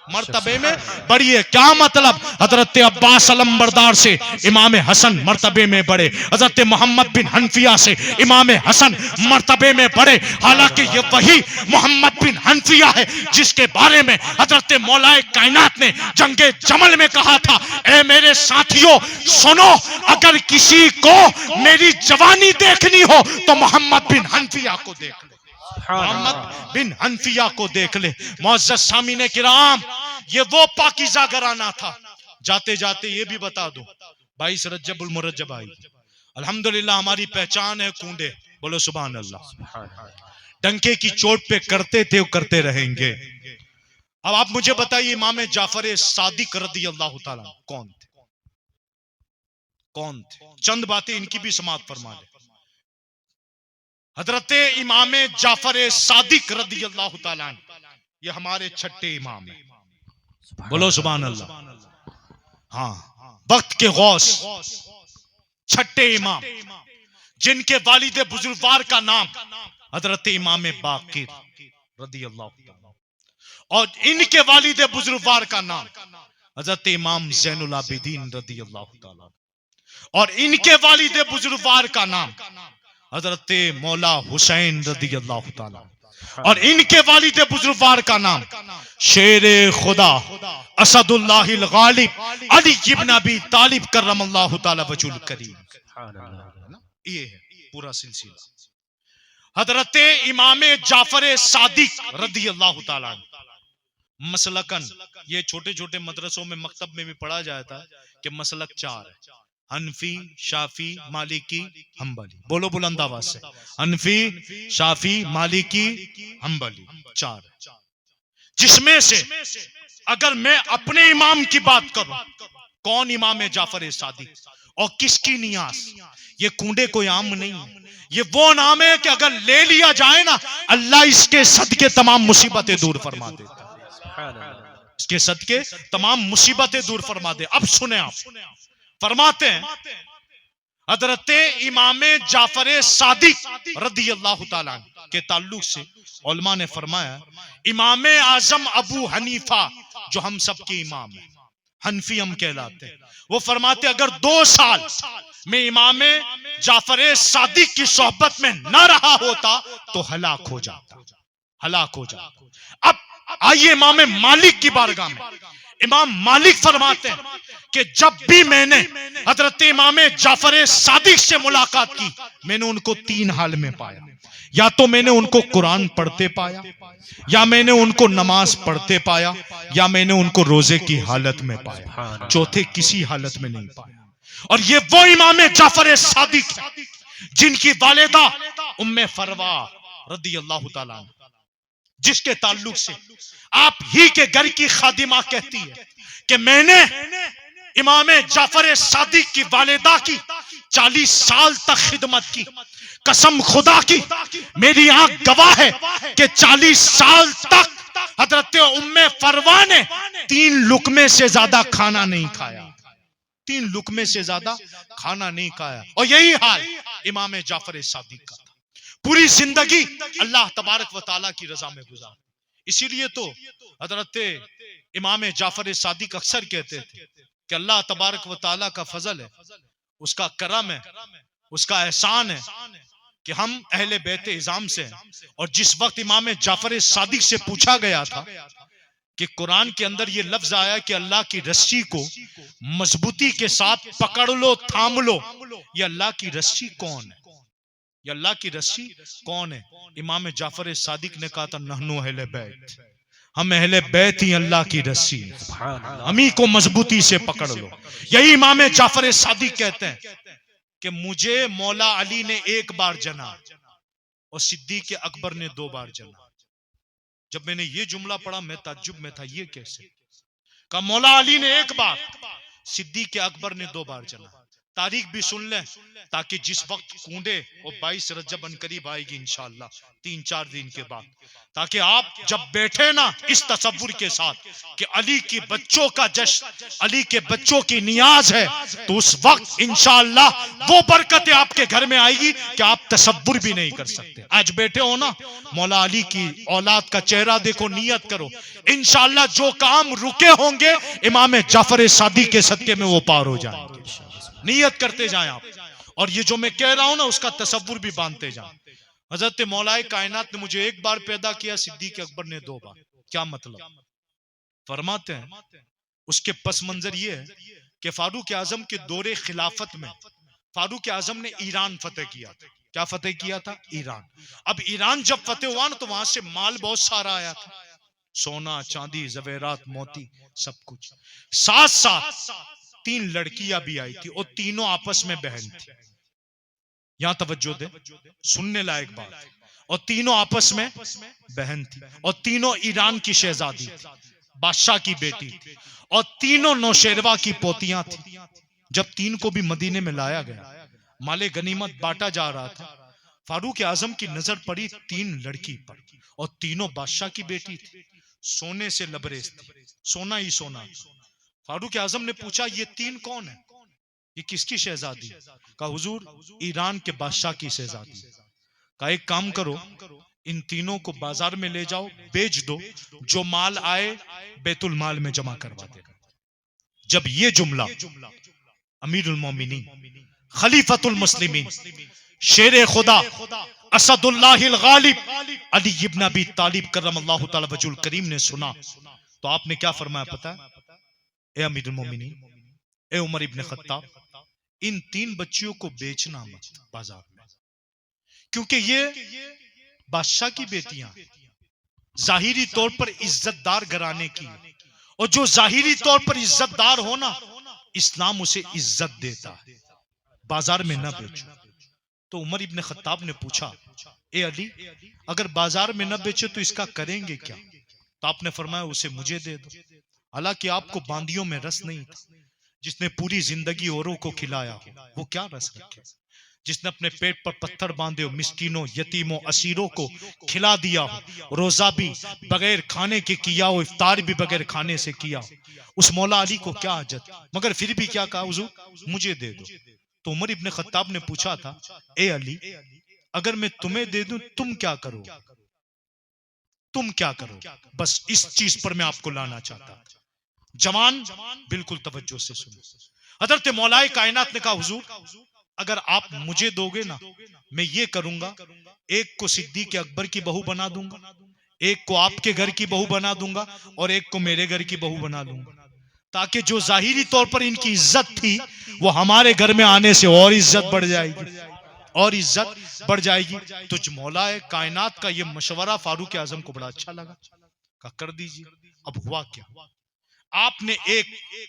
मर्तबे में बड़ी है। क्या मतलब, हजरत अब्बास अलंबरदार से इमाम हसन मर्तबे में बड़े, हजरत मोहम्मद बिन हनफिया से इमाम हसन मर्तबे में बड़े। हालांकि ये वही मोहम्मद बिन हनफिया है जिसके बारे में हजरत मौलाए कायनात ने जंगे जमल में कहा था, ए मेरे साथियों सुनो, अगर किसी को मेरी जवानी देखनी हो तो मोहम्मद बिन हनफिया को देख लो, मोहम्मद बिन हनफिया को देख ले। मुअज़्ज़ज़ सामीने किराम, ये वो पाकीज़ा घराना था। जाते जाते ये भी बता दो 22 रजबुल मुरज्जब आई, अल्हम्दुलिल्लाह हमारी पहचान है कूंडे, बोलो सुभान अल्लाह। डंके की चोट पे करते थे करते रहेंगे। अब आप मुझे बताइए इमाम जाफर सादिक रज़ियल्लाहु ताला कौन थे, कौन थे? चंद बातें इनकी भी समाअत फरमा ले। हजरत इमाम जाफर सादिक रज़ियल्लाहु ताला ये हमारे छठे इमाम है, बोलो सुभान अल्लाह। हाँ, वक्त के गौस छठे इमाम जिनके वालिद बुजुर्गवार का नाम हजरत इमाम बाकिर रज़ियल्लाहु ताला और इनके वालिद बुजुर्गवार का नाम हजरत इमाम ज़ैनुल आबिदीन रज़ियल्लाहु ताला और इनके वालिद बुजुर्गवार का नाम हजरत मौला हुसैन रज़ियल्लाहु ताला और इनके वालिद बुजुर्गवार का नाम शेरे खुदा असदुल्लाहिल गालिब अली इब्न अबी तालिब करमल्लाहु ताला वजहुल करीम। ये है पूरा सिलसिला। हजरत इमाम जाफर सादिक रज़ियल्लाहु ताला मसलकन, ये छोटे छोटे मदरसों में मकतब में भी पढ़ा जाता है कि मसलक 4 है, हनफी, शाफी, मालिकी, हम्बली। बोलो बुलंद आवाज से, हनफी, शाफी, मालिकी, हम्बली, 4। जिसमें से अगर मैं अपने इमाम की बात करूं, कौन इमाम है जाफर सादिक और किसकी नियास, ये कूंडे कोई आम नहीं, ये वो नाम है कि अगर ले लिया जाए ना, अल्लाह इसके सदके तमाम मुसीबतें दूर फरमा देता है। सुभान अल्लाह। इसके सदके तमाम मुसीबतें दूर फरमा दे। अब सुने आप, फरमाते हैं हजरत इमाम जाफर सादिक रदी अल्लाह ताला के ताल्लुक से उलमा ने फरमाया, इमाम आजम अबू हनीफा जो हम सब के इमाम है, हनफी हम कहलाते हैं, वो फरमाते अगर 2 साल में इमाम जाफर सादिक की सोहबत में न रहा होता तो हलाक हो जाता, हलाक हो जाता। अब आइए इमाम मालिक की बारगाह में। इमाम मालिक फरमाते हैं कि जब भी मैंने हजरत इमाम जाफर सादिक से मुलाकात की, मैंने उनको 3 हाल में पाया। या तो मैंने उनको कुरान पढ़ते पाया, या मैंने उनको नमाज पढ़ते पाया, या मैंने उनको रोजे की हालत में पाया, चौथे किसी हालत में नहीं पाया। और ये वो इमाम जाफर सादिक है जिनकी वालिदा उम्मे फरवा रदी अल्लाह ताला अन्हा, जिसके ताल्लुक से आप ही के घर की खादिमा कहती है कि मैंने इमाम जाफर सादिक की वालिदा की 40 साल तक खिदमत की। कसम खुदा की, मेरी आंख गवाह है कि 40 साल तक हजरत उम्मे फरवा ने 3 लुकमे से ज्यादा खाना नहीं खाया, 3 लुकमे से ज्यादा खाना नहीं खाया। और यही हाल इमाम जाफर सादिक का था। पूरी जिंदगी अल्लाह तबारक व ताला की रजा में गुजार। इसीलिए तो हजरत इमाम जाफर सादिक अक्सर कहते थे कि अल्लाह तबारक व ताला का फजल है, उसका करम है, उसका एहसान है कि हम अहले बैते इज़ाम से हैं। और जिस वक्त इमाम जाफर सादिक से पूछा गया था कि कुरान के अंदर ये लफ्ज आया कि अल्लाह की रस्सी को मजबूती के साथ पकड़ लो, थाम लो, ये अल्लाह की रस्सी कौन है, ये अल्लाह की रस्सी कौन है? इमाम जाफर सादिक ने कहा था नहनु अहले बैत, हम अहले बैत ही अल्लाह की रस्सी है, हम ही को मजबूती से पकड़ लो। यही इमाम जाफर सादिक कहते हैं कि मुझे मौला अली ने 1 बार जना और सिद्दीक अकबर ने 2 बार जना। जब मैंने ये जुमला पढ़ा मैं ताज्जुब में था, ये कैसे? कहा मौला अली ने 1 बार, सिद्दीक अकबर ने 2 बार जना। तारीख भी सुन लें ताकि जिस वक्त कूदे वो 22 रजब अनकरीब आएगी इंशाअल्लाह, 3-4 दिन के बाद, ताकि आप जब बैठे ना इस तसव्वुर के साथ कि अली की बच्चों का जश्न, अली के बच्चों की नियाज है, तो उस वक्त इंशाअल्लाह वो बरकतें आपके घर में आएगी कि आप तसव्वुर भी नहीं कर सकते। आज बैठे हो ना, मौला अली की औलाद का चेहरा देखो, नियत करो इंशाअल्लाह जो काम रुके होंगे इमाम जाफर सादिक के सदके में वो पार हो जाएंगे। नियत करते जाएं आप, और ये जो मैं कह रहा हूं ना उसका तसव्वुर भी बांधते जाएं। हजरत मौलाए कायनात ने मुझे 1 बार पैदा किया, सिद्दीक अकबर ने 2 बार। क्या मतलब? फरमाते हैं उसके पस मंजर ये है कि फारूक आजम के दौरे खिलाफत में फारूक आजम ने ईरान फतेह किया था। क्या फतेह किया था? ईरान। अब ईरान जब फतेह हुआ ना तो वहां से माल बहुत सारा आया था, सोना चांदी जवेरात मोती सब कुछ। साथ साथ 3 लड़कियां भी आई थी और तीनों आपस में बहन थी। यहां तवज्जो दे, सुनने लायक बात। और तीनों आपस में बहन थी और तीनों ईरान की शहजादी थी, बादशाह की बेटी थी, और तीनों नौशेरवा की पोतियां थी। जब 3 को भी मदीने में लाया गया, माले गनीमत बांटा जा रहा था, फारूक आजम की नजर पड़ी 3 लड़की पर और तीनों बादशाह की बेटी थी, सोने से लबरेज थी, सोना ही सोना। फारूक आजम ने पूछा ये 3 कौन है, ये किसकी शहजादी? कहा हुजूर ईरान के बादशाह की शहजादी। कहा एक काम करो, इन तीनों को बाजार में ले जाओ, बेच दो, जो माल आए बैतुल माल में जमा करवा देगा। जब ये जुमला अमीरुल मोमिनीन खलीफतुल मुस्लिमीन शेर खुदा असदुल्लाहिल गालिब अली इब्न अबी तालिब करमल्लाहु तआला वजहुल करीम ने सुना तो आपने क्या फरमाया पता है? ए अमीरुल मोमिनीन, ए उमर इब्न खत्ताब, इन 3 बच्चियों को बेचना मत बाजार में, क्योंकि ये बादशाह की बेटियां जाहिरी तौर पर इज्जतदार घराने की, और जो जाहिरी तौर पर इज्जतदार हो ना, इस्लाम उसे इज्जत देता है, बाजार में न बेचो। तो उमर इब्न खत्ताब ने पूछा ए अली, अगर बाजार में न बेचे तो इसका करेंगे क्या? तो आपने फरमाया उसे मुझे दे दो। हालांकि आपको बांदियों में रस नहीं था, जिसने पूरी जिंदगी औरों को खिलाया हो वो क्या रस रखे। जिसने अपने पेट पर पत्थर बांधे हो, मिस्कीनों, यतीमों, असीरों को खिला दिया हो, रोजा भी बगैर खाने के किया हो, इफ्तार भी बगैर खाने से किया हो, उस मौला अली को क्या हजत। मगर फिर भी क्या कहा, हुजूर मुझे दे दो। तो उमर इब्ने खत्ताब ने पूछा था, ए अली, अगर मैं तुम्हें दे दूं तुम क्या करो, तुम क्या करो? बस इस चीज पर मैं आपको लाना चाहता। जवान बिल्कुल तवज्जो से सुनो। हजरत मौलाए कायनात ने कहा, हुजूर अगर आप मुझे दोगे ना, मैं ये करूंगा, एक को सिद्दीक अकबर की बहू बना दूंगा, एक को आपके घर की बहू बना दूंगा, और एक को मेरे घर की बहू बना दूंगा, ताकि जो जाहिरी तौर पर इनकी इज्जत थी वो हमारे घर में आने से और इज्जत बढ़ जाएगी, और इज्जत बढ़ जाएगी। तो मौलाए कायनात का ये मशवरा फारूक आजम को बड़ा अच्छा लगा, कहा कर दीजिए। अब हुआ क्या, आपने एक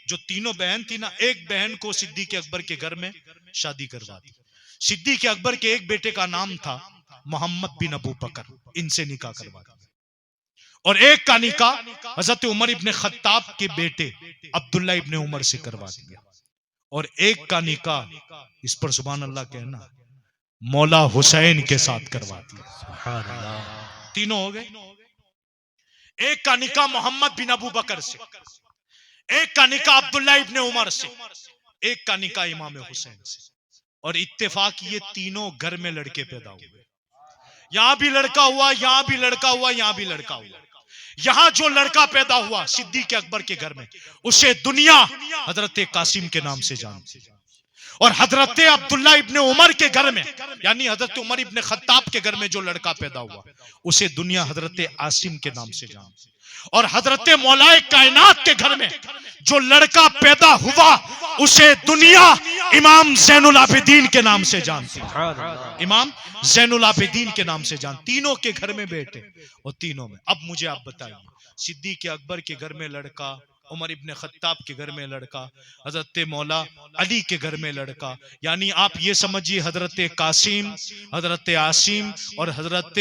जो तीनों बहन थी ना, एक बहन को सिद्दीक अकबर के घर में शादी करवा दी। सिद्दीक अकबर के एक बेटे का नाम था मोहम्मद बिन अबू बकर, इनसे निकाह करवा दिया, और एक का निकाह हजरत उमर इब्ने खत्ताब के बेटे अब्दुल्ला इब्ने उमर से करवा दिया, और एक का निकाह, इस पर सुभान अल्लाह कहना, मौला हुसैन के साथ करवा दिया। सुभान अल्लाह। तीनों हो गए। एक का निकाह मोहम्मद बिन अबू बकर से, एक का निकाह अब्दुल्ला इब्ने उमर से, एक का निकाह इमाम हुसैन से। और इत्तेफाक ये तीनों घर में लड़के पैदा हुए, यहां भी लड़का हुआ, यहां भी लड़का हुआ, यहां भी लड़का हुआ। यहां जो लड़का पैदा हुआ सिद्दीक अकबर के घर में, उसे दुनिया हजरत कासिम के नाम से जानती, और हजरत अब्दुल्ला इब्ने उमर के घर में, यानी हजरत उमर इब्ने खत्ताब के घर में जो लड़का पैदा हुआ उसे दुनिया हजरत आसिम के नाम से जानती, और हजरत मौलाए कायनात के घर में जो लड़का पैदा हुआ उसे दुनिया इमाम ज़ैनुल आबिदीन के नाम से जानती, इमाम ज़ैनुल आबिदीन के नाम से जान। तीनों के घर में बेटे और तीनों में। अब मुझे आप बताइए, सिद्दीक अकबर के घर में लड़का, उमर इब्ने खत्ताब के घर में लड़का, हजरत मौला अली के घर में लड़का, यानी आप ये समझिए हजरत कासिम, हजरत आसिम और हजरत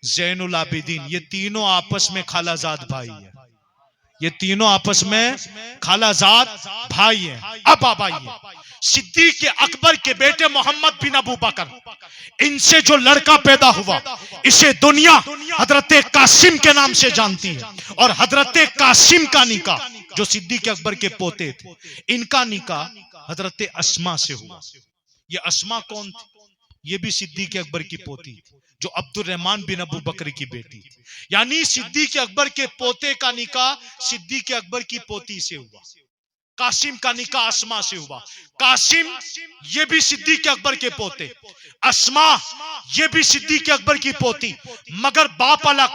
ज़ैनुल आबिदीन, ये तीनों आपस में खालाजाद भाई हैं, ये तीनों आपस में खालाजाद भाई हैं। अब आप आइए, सिद्दीक अकबर के बेटे मोहम्मद बिन अबू बकर, इनसे जो लड़का पैदा हुआ इसे दुनिया हजरत कासिम के नाम से जानती है, और हजरत कासिम का निकाह जो सिद्दीक अकबर के पोते थे, इनका निकाह हजरत अस्मा से हुआ। ये अस्मा कौन थी? ये भी सिद्दीक अकबर की पोती थी, जो अब्दुर्रहमान बिन अबू बकर की बेटी थी। यानी सिद्दीक अकबर के पोते का निकाह सिद्दीक अकबर की पोती से हुआ, कासिम का निकाह अस्मा से हुआ। कासिम ये भी सिद्दीक अकबर के पोते, अस्मा ये भी सिद्दीक अकबर की पोती, मगर बाप अलग।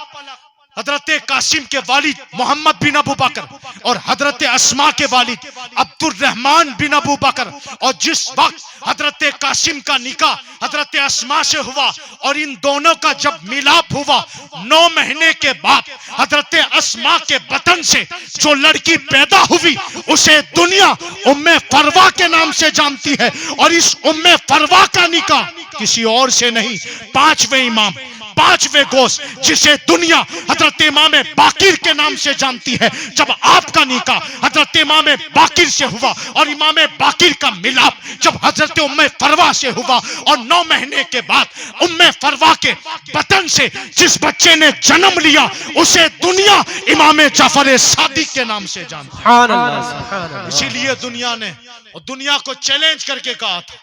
हजरत कासिम के वालिद मोहम्मद बिन अबू बकर और हजरत अस्मा के वालिद अब्दुर्रहमान बिन अबू बकर, और जिस वक्त हजरत कासिम का निकाह हजरत अस्मा से हुआ और इन दोनों का जब मिलाप हुआ, 9 महीने के बाद हजरत अस्मा के बतन से जो लड़की पैदा हुई उसे दुनिया उम्मे फरवा के नाम से जानती है, और इस उम्मे फरवा का निकाह किसी और से नहीं, 5वें इमाम, 5वें गोश, जिसे दुनिया हजरत इमाम बाकिर के नाम से जानती है, जब आपका निकाह हजरत इमाम बाकिर से हुआ और इमाम बाकिर का मिलाप जब हजरत उम्मे फरवा से हुआ, और 9 महीने के बाद उम्मे फरवा के बतन से जिस बच्चे ने जन्म लिया उसे दुनिया इमाम जाफर सादिक के नाम से जानती है। इसीलिए दुनिया ने और दुनिया को चैलेंज करके कहा था,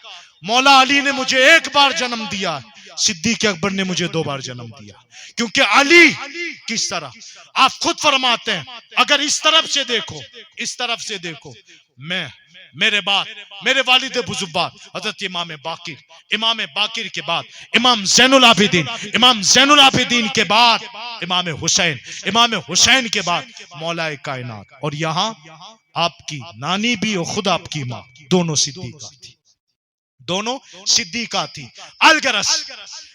मौला अली ने मुझे एक बार जन्म दिया, सिद्दीक अकबर ने मुझे 2 बार जन्म दिया। क्योंकि अली किस तरह, आप खुद फरमाते हैं, अगर इस तरफ से देखो, इस तरफ से देखो, मैं, मेरे बाद मेरे वालिद बुजुर्ग हजरत इमाम बाकिर के बाद इमाम ज़ैनुल आबिदीन, इमाम ज़ैनुल आबिदीन के बाद इमाम हुसैन के बाद मौलाए कायनात, और यहाँ आपकी नानी भी और खुद आपकी माँ दोनों सिद्दीका थी, दोनों सिद्दीका थी। अलगरस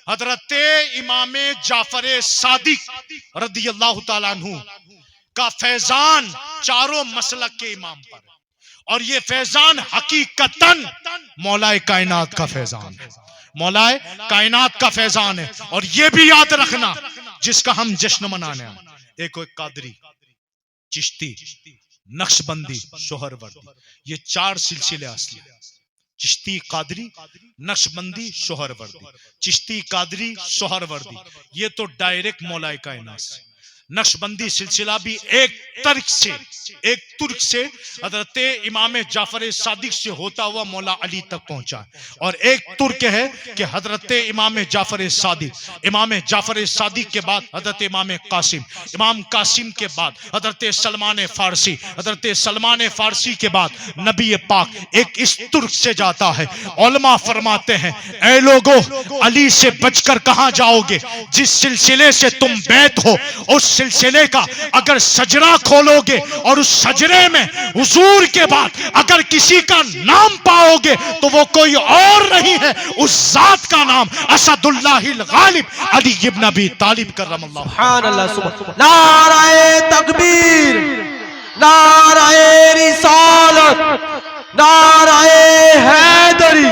हजरत इमाम जाफर सादिक रदियल्लाहु ताला अन्हु का फैजान चारों मसलक के इमाम पर, और ये फैजान हकीकतन मौलाए कायनात का फैजान है, मौलाए कायनात का फैजान है। और ये भी याद रखना, जिसका हम जश्न मनाने हैं, एक कादरी, चिश्ती, नक्शबंदी, सोहरवर्दी, ये 4 सिलसिले असली, चिश्ती कादरी नक्शबंदी शोहरवर्दी, चिश्ती कादरी शोहरवर्दी, ये तो डायरेक्ट मौलाए कायनात से। नक्शबंदी सिलसिला भी एक तुर्क से हजरत इमाम जाफर सादिक से होता हुआ मौला अली तक पहुंचा है, और एक तुर्क है कि हजरत इमाम जाफर सादिक के बाद हजरत इमाम कासिम, इमाम कासिम के बाद हजरत सलमान फारसी के बाद नबी पाक एक इस तुर्क से जाता है। उलमा फरमाते हैं, ऐ लोगो, अली से बचकर कहां जाओगे? जिस सिलसिले से तुम बैत हो, उस सिलसिले का अगर सजरा खोलोगे और उस सजरे में हुजूर के बाद अगर किसी का नाम पाओगे तो वो कोई और नहीं है, उस जात का नाम असदुल्लाहिल गालिब अली इब्न अबी तालिब कररमल्लाहु। सुभान अल्लाह, सुभान। नाराए तकबीर, नाराए रिसालत, नाराए हैदरी,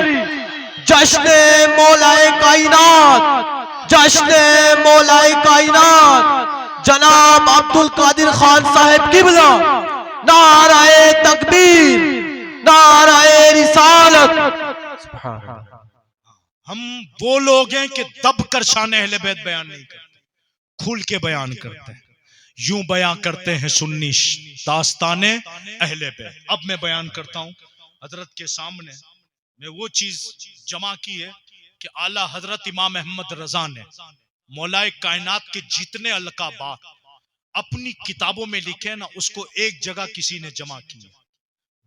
जश्ने मौलाए कायनात, जश्ने मौलाए कायनात जनाब अब्दुल कादिर खान साहब किबला। नाराए तकबीर, नाराए रिसालत। हम वो लोग हैं कि दब कर शान अहले बैत बयान नहीं करते, खुल के बयान करते हैं। यूं बयान करते हैं सुन्नी दास्ताने अहले बैत। अब मैं बयान करता हूं हजरत के सामने, मैं वो चीज जमा की है कि आला हजरत इमाम अहमद रजा ने मौलाए कायनात के जितने अलकाबात अपनी किताबों में लिखे हैं ना, उसको एक जगह किसी ने जमा किया।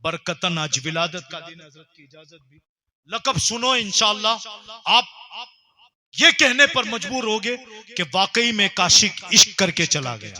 बरकतन आज विलादत का दिन, हजरत की इजाजत भी लकब सुनो इंशाअल्लाह। आप ये कहने पर मजबूर होगे कि वाकई में काशिक इश्क करके चला गया।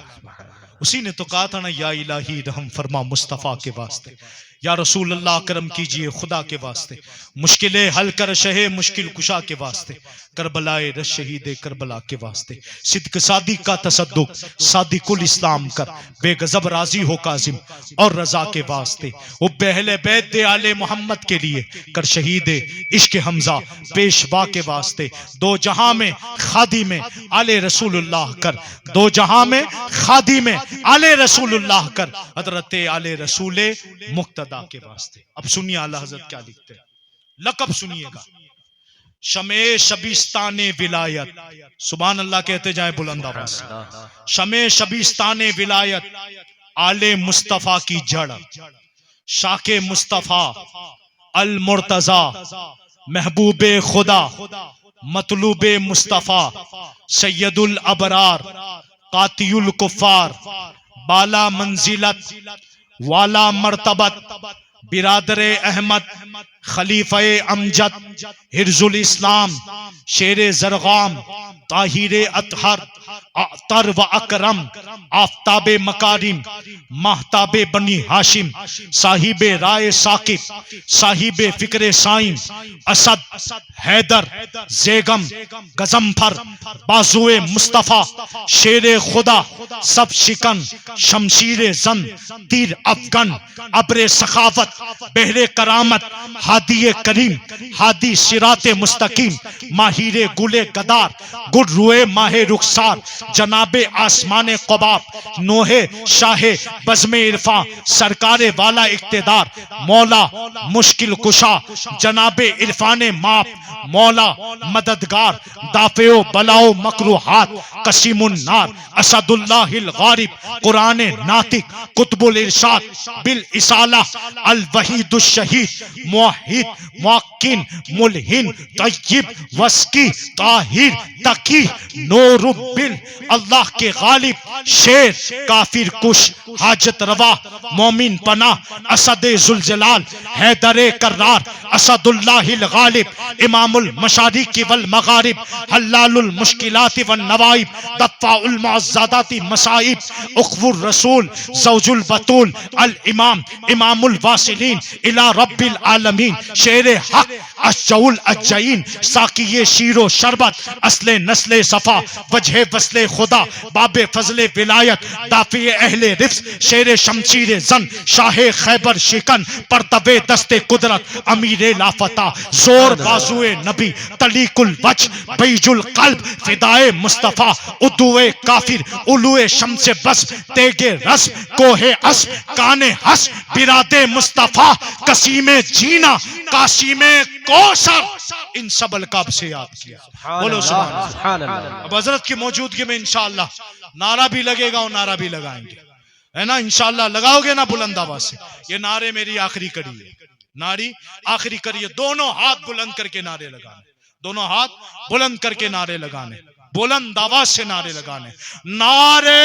उसी ने तो कहा था ना, या इलाही रहम फरमा मुस्तफा के वास्ते, या रसूल अल्लाह करम कीजिए खुदा के वास्ते, मुश्किलें हल कर शहे मुश्किल कुशा के वास्ते, करबलाए रश शहीद करबला के वास्ते, सिद्क सादिक का तसद्दुक सादिकुल इस्लाम कर, बेगजब राजी हो काजिम और रजा के वास्ते, वो बहले बैत दे आले मोहम्मद के लिए कर शहीद इश्क हमजा पेशवा के वास्ते, दो जहां में खादी में आले रसूलुल्लाह कर, दो जहां में खादी में आले रसूलुल्लाह कर, हजरत आले रसूले मुक्तदा के वास्ते। अब सुनिए आला हजरत क्या लिखते हैं, लकब सुनिएगा। शमे शबिस्ताने विलायत, सुभान अल्लाह कहते जाए बुलंद आवाज। शमे शबिस्ताने विलायत, आले मुस्तफा की जड़, शाके मुस्तफा अल मुर्तजा, महबूबे खुदा मतलूबे मुस्तफा, सैयदुल अबरार कातियुल कुफार, बाला मंजिलत वाला मर्तबत, बिरादरे अहमद खलीफे अमजद, हिर्जुल इस्लाम शेरे जरगाम, ताहिरे अतहर अतर व अकरम, आफ्ताबे मकारिम महताबे बनी हाशिम, साहिबे राय साकिब, साहिबे फिक्रे साइम, असद हैदर जेगम गजम्फर, बाजुए मुस्तफा शेरे खुदा सब शिकन, शमशीरे जन तीर अफगन, अब्रे सखावत बहरे करामत, हादिये करीम हादी सिराते मुस्तकीम, माहिरे गुले गदार गुड रुए माहे रुखसार, जनाबे आसमाने क़बाब, नोहे शाहे बज़्मे इरफा, सरकारे वाला इक्तिदार, मौला मुश्किल कुशा, जनाबे इरफाने माप, मौला मददगार, दाफेओ बलाओ मकरूहात, कसीमुन नार, असदुल्लाहिल गारिब, कुराने नातिक, कुतुबुल इरशाद बिल इसाला, अल वहीदुश शहीद, मुवहिद मुअक्किन मुलहिन तय्यिब वस्की ताहिर तकी नूरुबिल, अल्लाह के गालिब शेर काफिर कुश, हाजत रवा मोमिन पना, असदे जुलजलाल हैदरे कर्रार, असदुल्लाहिल गालिब, इमामुल मशारिकी वल मगारिब, हल्लालुल मुश्किलाति वन नवाइब, दफ़ाउल मुअज़्ज़दाति मसाइब, उख्वुर रसूल ज़ौजुल बतूल, अल इमाम इमामुल वासिलीन इला रब्बिल आलमीन, शेर हक अश्जउल अज्जईन, साकिये शीरो शरबत, असले नस्ले सफा, वजह वस्ले खुदा, बाबे फजले विलायत, दाफिए अहले रिफ्स, शेर शमशीर जन, शाहे खैबर शिकन, परतबे दस्ते कुदरत, अमीर अमीरे लाफता, जोर बाजुए नबी, तलीकुल वज, बैजुल कल्ब, फिदाए मुस्तफा, उदुए काफिर, उलुए शम्से बस, तेगे रस, कोहे अस, काने हस, बिरादे मुस्तफा, कसीमे जीना, काशिमे कौसर, इन सब अलकाब से याद किया। बोलो सुभान अल्लाह। सुभान अल्लाह। अब हजरत की मौजूदगी में इंशाअल्लाह नारा भी लगेगा और नारा भी लगाएंगे, है ना। इंशाअल्लाह लगाओगे ना बुलंद आवाज से। ये नारे मेरी आखिरी कड़ी है, नारी आखिरी कड़ी है। दोनों हाथ बुलंद करके नारे लगाने, दोनों हाथ बुलंद करके नारे लगाने, बुलंद आवाज से नारे लगाने। नारे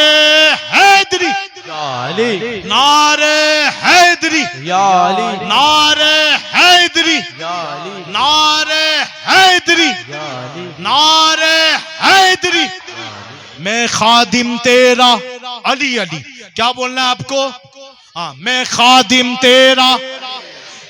हैदरी, या अली, नारे हैदरी, या अली, नारे हैदरी, या अली, नारे हैदरी, या अली, नारे हैदरी। मैं खादिम तेरा, अली अली, क्या बोलना है आपको? हाँ, मैं खादिम तेरा,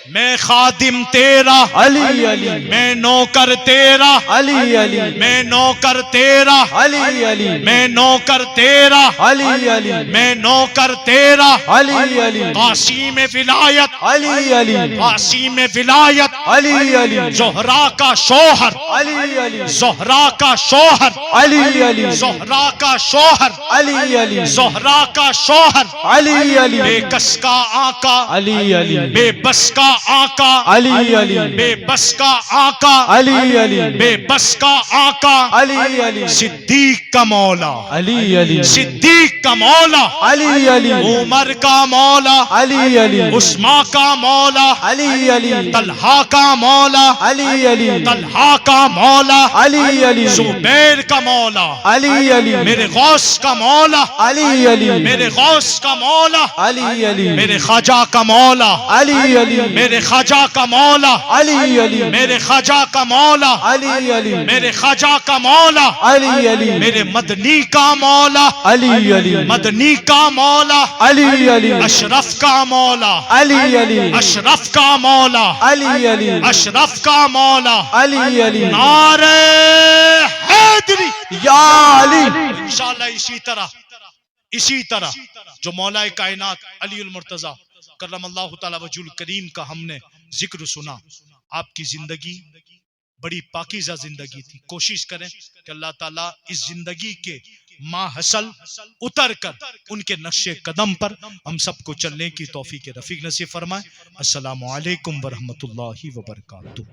मैं खादिम तेरा, अली अली, मैं नौकर तेरा, अली अली, मैं नौकर तेरा, अली अली, मैं नौकर तेरा, अली अली, मैं नौकर तेरा। अली अली, काशी में विलायत, अली अली, काशी में विलायत, अली अली, जोहरा का शोहर, अली अली, जोहरा का शोहर, अली अली, जोहरा का शोहर, अली अली, जोहरा का शोहर, अली अली, बेकस का आका, अली अली, बेबस का आका, अली अली, बेबस का आका, अली अली, बेबस का आका, अली अली, सिद्दीक का मौला, अली अली, सिद्दीक का मौला, अली अली, उमर का मौला, अली अली, उस्मा का मौला, अली अली, तलहा का मौला, अली अली, तलहा का मौला, अली अली, जुबैर का मौला, अली अली, मेरे गौस का मौला, अली अली, मेरे गौस का मौला, अली अली, मेरे ख्वाजा का मौला, अली अली, मेरे ख्वाजा का मौला, अली अली, मेरे ख्वाजा का मौला, अली अली, मेरे ख्वाजा का मौला, अली अली, मेरे मदनी का मौला, अली अली, मदनी का मौला, अली अली, अशरफ का मौला, अली अली, अशरफ का मौला, अली अली, अशरफ का मौला। अली अली, नारे हैदरी। या अली, इंशाअल्लाह इसी तरह जो मौला कायनात अली उल मुर्तजा करमल्लाहु तआला वजहुल करीम का हमने जिक्र सुना, आपकी जिंदगी बड़ी पाकीज़ा जिंदगी थी। कोशिश करें कि अल्लाह ताला इस जिंदगी के माहसल उतर कर उनके नक्शे कदम पर हम सबको चलने की तौफीक रफीक नसीब फरमाए। अस्सलामु अलैकुम व रहमतुल्लाहि व बरकातुहू।